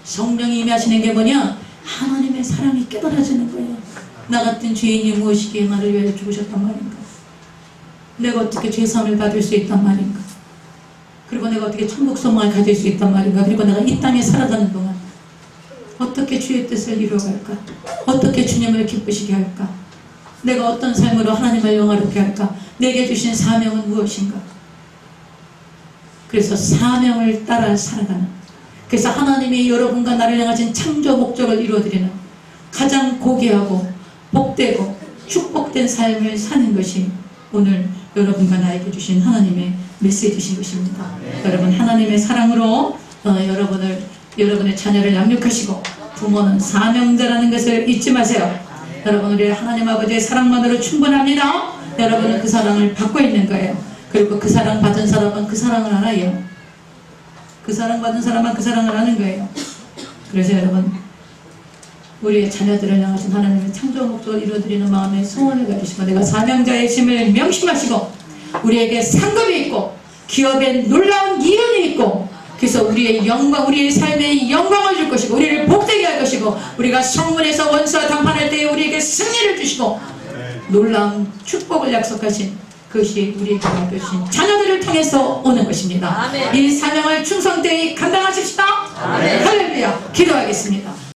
성령이 임하시는 게 뭐냐? 하나님의 사랑이 깨달아지는 거예요. 나 같은 죄인이 무엇이기에 나를 위하여 죽으셨단 말인가? 내가 어떻게 죄사함을 받을 수 있단 말인가? 그리고 내가 어떻게 천국 소망을 가질 수 있단 말인가? 그리고 내가 이 땅에 살아가는 동안 어떻게 주의 뜻을 이루어갈까? 어떻게 주님을 기쁘시게 할까? 내가 어떤 삶으로 하나님을 영화롭게 할까? 내게 주신 사명은 무엇인가? 그래서 사명을 따라 살아가는, 그래서 하나님이 여러분과 나를 향하신 창조 목적을 이루어드리는 가장 고귀하고 복되고 축복된 삶을 사는 것이 오늘 여러분과 나에게 주신 하나님의 메시지신 것입니다. 여러분, 하나님의 사랑으로 여러분의 자녀를 양육하시고, 부모는 사명자라는 것을 잊지 마세요. 여러분, 우리 하나님 아버지의 사랑만으로 충분합니다. 여러분은 그 사랑을 받고 있는 거예요. 그리고 그 사랑 받은 사람은 그 사랑을 알아요. 그 사랑받은 사람만 그 사랑을 하는 거예요. 그래서 여러분, 우리의 자녀들을 향하신 하나님의 창조 목적을 이루어드리는 마음의 소원을 가지시고 내가 사명자의 힘을 명심하시고 우리에게 상급이 있고 기업에 놀라운 이윤이 있고 그래서 우리의 영광, 우리의 삶에 영광을 줄 것이고 우리를 복되게 할 것이고 우리가 성문에서 원수와 담판할 때에 우리에게 승리를 주시고 놀라운 축복을 약속하신 그것이 우리에게 맡겨주신 자녀들을 통해서 오는 것입니다. 아멘. 이 사명을 충성되이 감당하십시다. 아멘. 할렐루야. 기도하겠습니다.